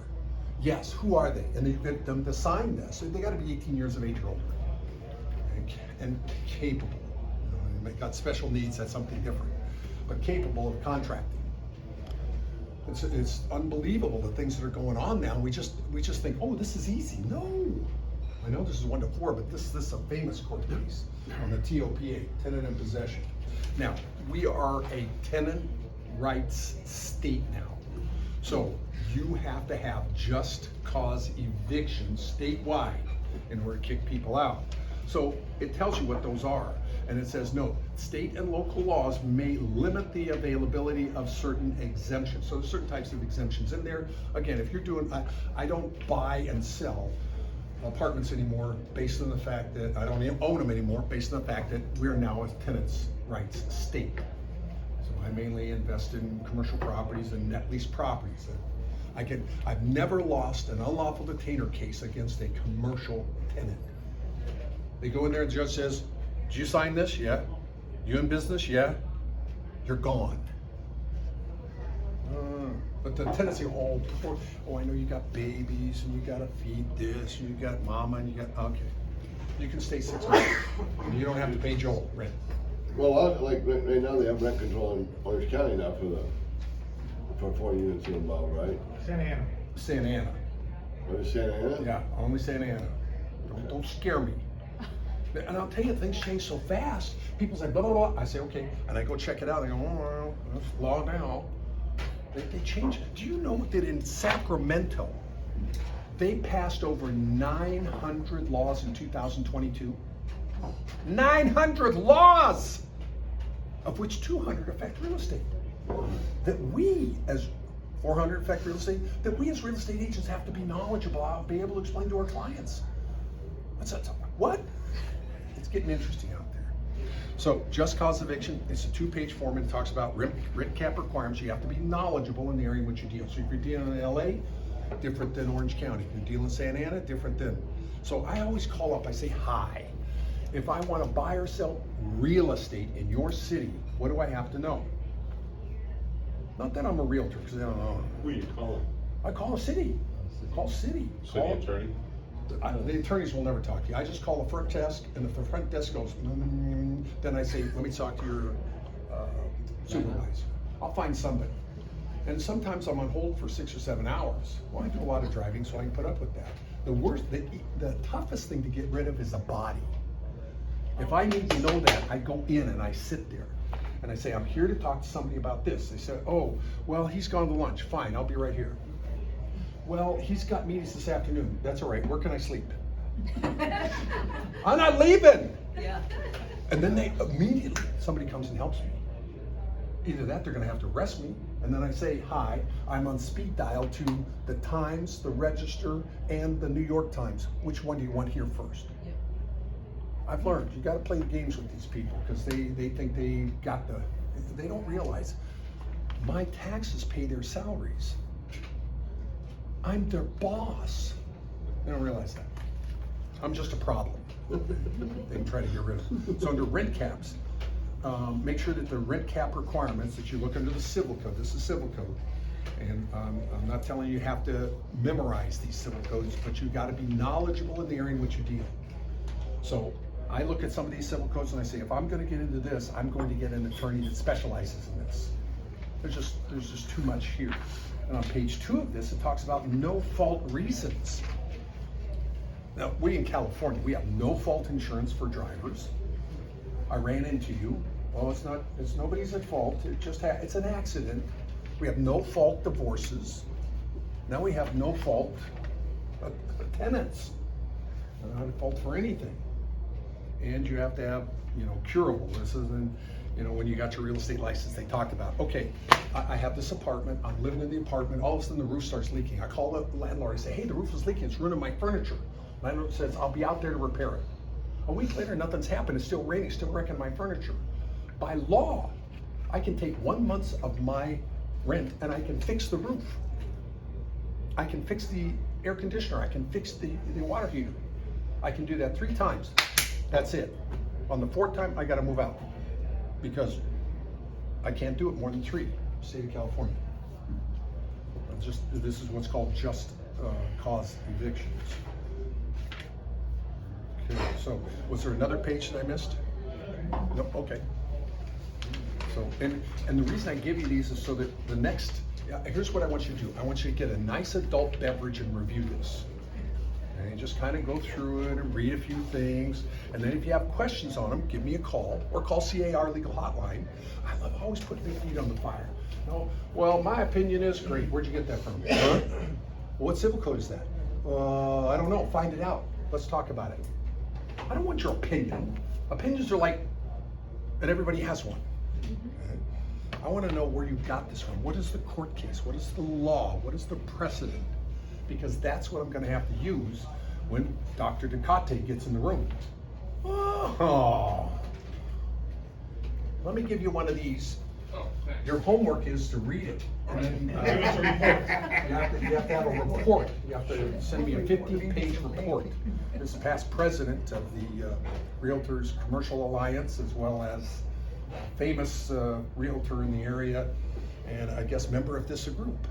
Yes, who are they? And they get them to sign this. So they gotta be 18 years of age or older. And capable. You know, they got special needs, that's something different. But capable of contracting. It's unbelievable the things that are going on now. We just think, oh, this is easy. No. I know this is 1 to 4, but this is a famous court case on the TOPA, tenant in possession. Now, we are a tenant rights state now. So you have to have just cause evictions statewide in order to kick people out. So it tells you what those are. And it says, no, state and local laws may limit the availability of certain exemptions. So there's certain types of exemptions in there. Again, if you're doing, I don't buy and sell apartments anymore based on the fact that I don't even own them anymore, based on the fact that we're now a tenants rights state. So I mainly invest in commercial properties and net lease properties. I've never lost an unlawful detainer case against a commercial tenant. They go in there and the judge says, did you sign this? Yeah. You in business? Yeah. You're gone. But the tenants say, oh, I know you got babies and you gotta feed this and you got mama and you got, okay. You can stay 6 months and you don't have to pay Joel rent. Well, like right now they have rent control in Orange County now for 4 units and above, right? Santa Ana. Santa Ana. What is Santa Ana? Yeah, only Santa Ana. Don't scare me. And I'll tell you, things change so fast. People say, blah, blah, blah. I say, okay. And I go check it out. I go, oh, well, that's law now. They change it. Do you know that in Sacramento, they passed over 900 laws in 2022? 900 laws! Of which 200 affect real estate. That we, as 400 affect real estate, that we as real estate agents have to be knowledgeable about, be able to explain to our clients. What? It's getting interesting out there. So, just cause eviction, it's a 2-page form and it talks about rent cap requirements. You have to be knowledgeable in the area in which you deal. So if you're dealing in LA, different than Orange County. If you're dealing in Santa Ana, different than. So I always call up, I say, hi. If I want to buy or sell real estate in your city, what do I have to know? Not that I'm a realtor, because I don't know. Who you calling? I call a city. Call city. City attorney? The attorneys will never talk to you. I just call the front desk, and if the front desk goes, then I say, let me talk to your supervisor. I'll find somebody. And sometimes I'm on hold for 6 or 7 hours. Well, I do a lot of driving, so I can put up with that. The toughest thing to get rid of is a body. If I need to know that, I go in and I sit there. And I say, I'm here to talk to somebody about this. They say, oh, well, he's gone to lunch. Fine, I'll be right here. Well, he's got meetings this afternoon. That's all right. Where can I sleep? I'm not leaving. Yeah. And then immediately, somebody comes and helps me. Either that, they're gonna have to arrest me, and then I say, hi, I'm on speed dial to the Times, the Register, and the New York Times. Which one do you want here first? Yep. I've learned, you gotta play the games with these people, because they think they don't realize, my taxes pay their salaries. I'm their boss. They don't realize that. I'm just a problem. They can try to get rid of. So under rent caps, make sure that the rent cap requirements that you look under the civil code. This is civil code. And I'm not telling you have to memorize these civil codes, but you gotta be knowledgeable in the area in which you deal. So I look at some of these civil codes and I say, if I'm gonna get into this, I'm going to get an attorney that specializes in this. There's just too much here. And on page 2 of this, it talks about no fault reasons. Now, we in California, we have no fault insurance for drivers. I ran into you. Well, it's nobody's at fault. It's an accident. We have no fault divorces. Now we have no fault tenants. They're not at fault for anything. And you have to have, curable. This isn't, when you got your real estate license, they talked about, okay, I have this apartment, I'm living in the apartment, all of a sudden the roof starts leaking. I call the landlord, I say, hey, the roof is leaking, it's ruining my furniture. Landlord says, I'll be out there to repair it. A week later, nothing's happened, it's still raining, still wrecking my furniture. By law, I can take 1 month of my rent, and I can fix the roof. I can fix the air conditioner, I can fix the water heater. I can do that 3 times, that's it. On the 4th time, I gotta move out, because I can't do it more than 3, state of California. This is what's called just cause evictions. Okay, so was there another page that I missed? No, okay. So, and the reason I give you these is so that the next, here's what I want you to do. I want you to get a nice adult beverage and review this. And just kind of go through it and read a few things. And then if you have questions on them, give me a call or call CAR Legal Hotline. I love always putting my feet on the fire. No, well, my opinion is great. Where'd you get that from? Huh? What civil code is that? I don't know. Find it out. Let's talk about it. I don't want your opinion. Opinions are like, and everybody has one. Okay? I want to know where you got this from. What is the court case? What is the law? What is the precedent? Because that's what I'm going to have to use when Dr. Ducati gets in the room. Oh, let me give you one of these. Your homework is to read it. And then, you have to have a report. You have to send me a 15-page report. This past president of the Realtors Commercial Alliance, as well as famous realtor in the area, and I guess member of this group.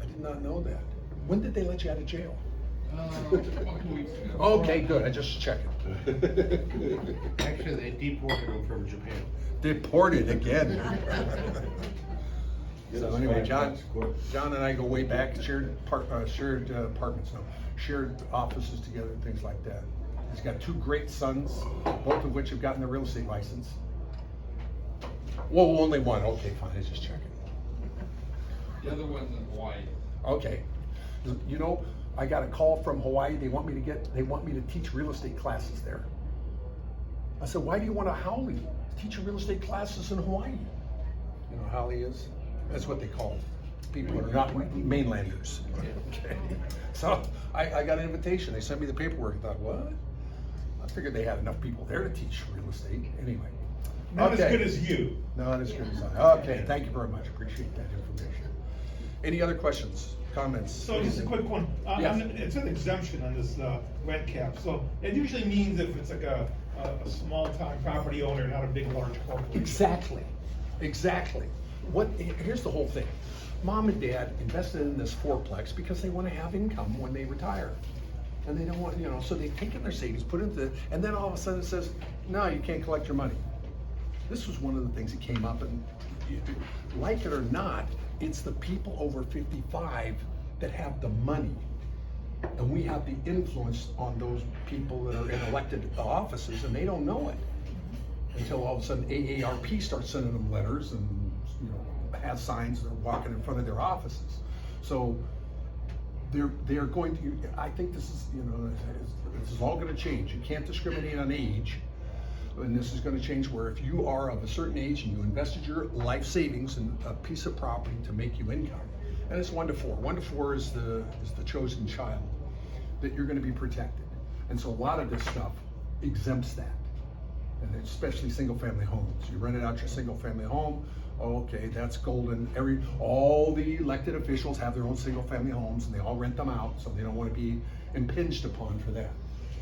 I did not know that. When did they let you out of jail? A couple weeks ago. Okay, good. I just checking. Actually, they deported him from Japan. Deported again. So anyway, John and I go way back. Shared apartments, no, shared offices together, and things like that. He's got 2 great sons, both of which have gotten their real estate license. Whoa, only one. Okay, fine. I was just checking. The other one's in Hawaii. Okay. You know, I got a call from Hawaii. They want me to teach real estate classes there. I said, why do you want to Haole? Teach real estate classes in Hawaii. You know what Haole is? That's what they call people that are not mainlanders. Okay. So I got an invitation. They sent me the paperwork. I thought, what? I figured they had enough people there to teach real estate. Anyway. Not as good as you. Not as good as I. Okay, thank you very much. Appreciate that information. Any other questions, comments? So just a quick one. Yes. It's an exemption on this rent cap. So it usually means if it's like a small time property owner, not a big, large corporation. Exactly. Here's the whole thing. Mom and dad invested in this fourplex because they want to have income when they retire. And they don't want, so they take in their savings, put it into, and then all of a sudden it says, no, you can't collect your money. This was one of the things that came up, and like it or not, it's the people over 55 that have the money. And we have the influence on those people that are in elected offices, and they don't know it. Until all of a sudden AARP starts sending them letters and, have signs that are walking in front of their offices. So they're going to, I think this is, this is all gonna change. You can't discriminate on age. And this is going to change where if you are of a certain age and you invested your life savings in a piece of property to make you income, and it's 1 to 4. 1 to 4 is the chosen child, that you're going to be protected. And so a lot of this stuff exempts that, and especially single family homes. You rented out your single family home, okay, that's golden. All the elected officials have their own single family homes, and they all rent them out, so they don't want to be impinged upon for that.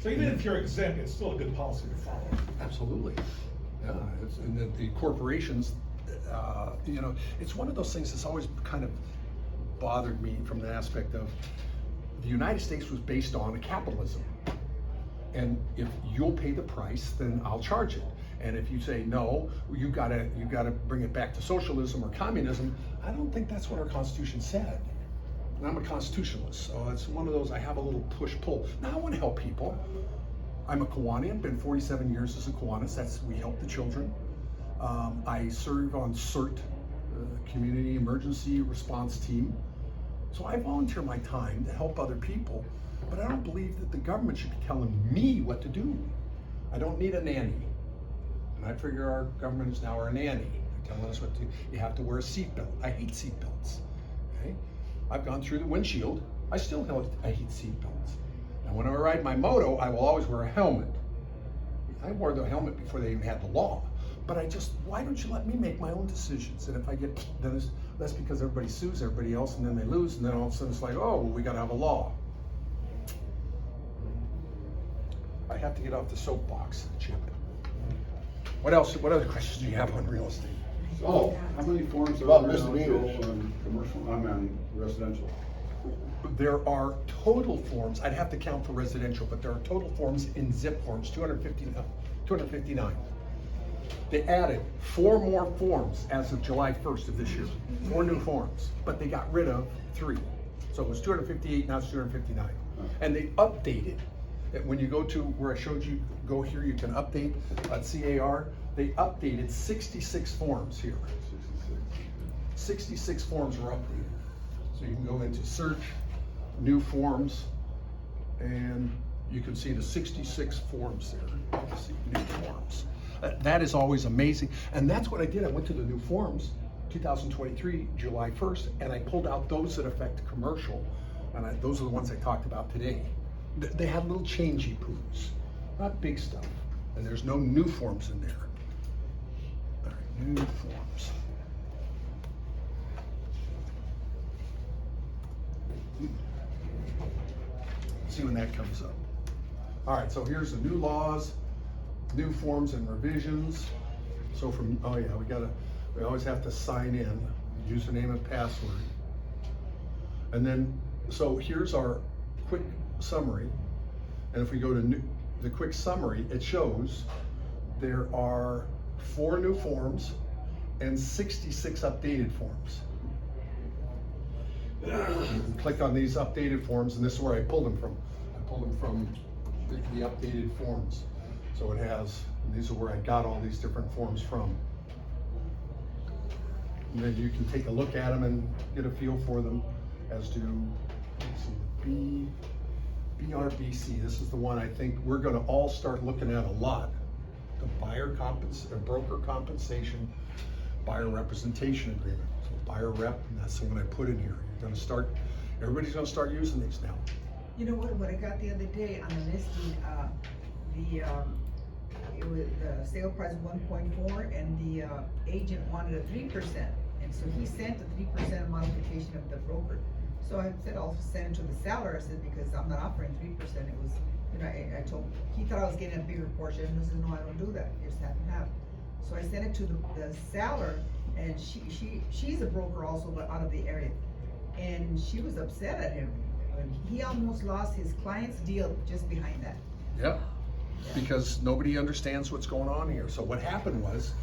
So even if you're exempt, it's still a good policy to follow. Absolutely. Yeah, and the corporations, it's one of those things that's always kind of bothered me from the aspect of the United States was based on capitalism. And if you'll pay the price, then I'll charge it. And if you say, no, you gotta bring it back to socialism or communism, I don't think that's what our Constitution said. And I'm a constitutionalist, so it's one of those, I have a little push-pull. Now I want to help people. I'm a Kiwanian, been 47 years as a Kiwanis, we help the children. I serve on CERT, Community Emergency Response Team. So I volunteer my time to help other people, but I don't believe that the government should be telling me what to do. I don't need a nanny. And I figure our government is now our nanny. They're telling us what to do. You have to wear a seatbelt. I hate seatbelts. Okay? I've gone through the windshield. I still hate seatbelts. And when I ride my moto, I will always wear a helmet. I wore the helmet before they even had the law. But why don't you let me make my own decisions? And if I get, then that's because everybody sues everybody else and then they lose, and then all of a sudden it's like, oh, well, we gotta have a law. I have to get off the soapbox, Chip. What other questions do you have on real estate? So, how many forms are About there now, misdemeanors. Joel, on commercial, I mean, residential? There are total forms, I'd have to count for residential, but there are total forms in zip forms, 259. They added 4 more forms as of July 1st of this year, 4 new forms, but they got rid of 3. So it was 258, now it's 259. And they updated, when you go to where I showed you, go here, you can update CAR, they updated 66 forms here. 66 forms were updated. So you can go into search, new forms, and you can see the 66 forms there. You can see new forms. That is always amazing. And that's what I did. I went to the new forms, 2023, July 1st, and I pulled out those that affect commercial. And those are the ones I talked about today. They had little changey poos, not big stuff. And there's no new forms in there. All right, new forms. See when that comes up. All right, so here's the new laws, new forms and revisions. So from, oh yeah, we always have to sign in, username and password. And then, so here's our quick summary. And if we go to the quick summary, it shows there are 4 new forms and 66 updated forms. Click on these updated forms, and this is where I pulled them from. I pulled them from the updated forms. So it has, and these are where I got all these different forms from. And then you can take a look at them and get a feel for them as to, let's see, BRBC. This is the one I think we're gonna all start looking at a lot. The broker compensation, buyer representation agreement. So buyer rep, and that's the one I put in here. You're gonna start, everybody's gonna start using these now. You know what I got the other day on the listing, it was, the sale price 1.4 and the agent wanted a 3%. And so he sent a 3% modification of the broker. So I said, I'll send it to the seller. I said, because I'm not offering 3%. It was, you know, I told, he thought I was getting a bigger portion. He said, no, I don't do that. You just have to have. So I sent it to the seller, and she's a broker also, but out of the area. And she was upset at him. He almost lost his client's deal just behind that. Yep. Because nobody understands what's going on here. So what happened was,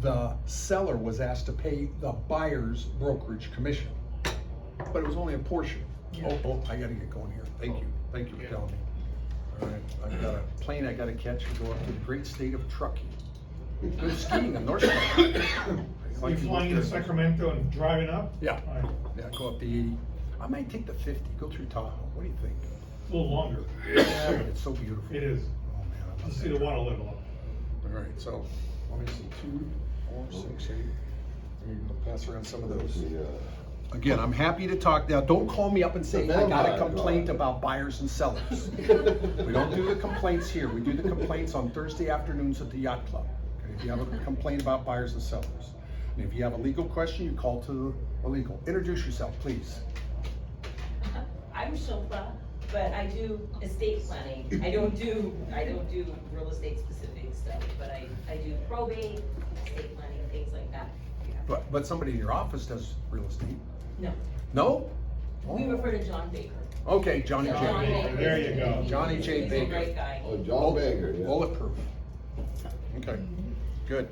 the seller was asked to pay the buyer's brokerage commission, but it was only a portion. Yeah. Oh, I gotta get going here. Thank you for telling me. All right, I've got a plane I gotta catch and go up to the great state of Truckee. Good skiing in North Carolina. You're flying into Sacramento and driving up? Yeah, All right. yeah, go up the 80. I might take the 50, go through Tahoe. What do you think? A little longer. Yeah, but it's so beautiful. It is. Oh man, I love To see that the drive. water level up. All right, so let me see, 2, 4, 6, 8. There you go, pass around some of those. Again, I'm happy to talk. Now, don't call me up and say, I got a complaint about buyers and sellers. We don't do the complaints here. We do the complaints on Thursday afternoons at the yacht club. Okay, if you have a complaint about buyers and sellers. And if you have a legal question, you call to a legal. Introduce yourself, please. I'm Shilpa, but I do estate planning. I don't do real estate specific stuff, but I do probate, estate planning, things like that. Yeah. But somebody in your office does real estate. No, No? we Oh. refer to John Baker. Okay, Johnny John J. Baker. There you go. Johnny J. He's a Baker. great guy. Oh, John Baker, yeah. Bulletproof. Okay, good.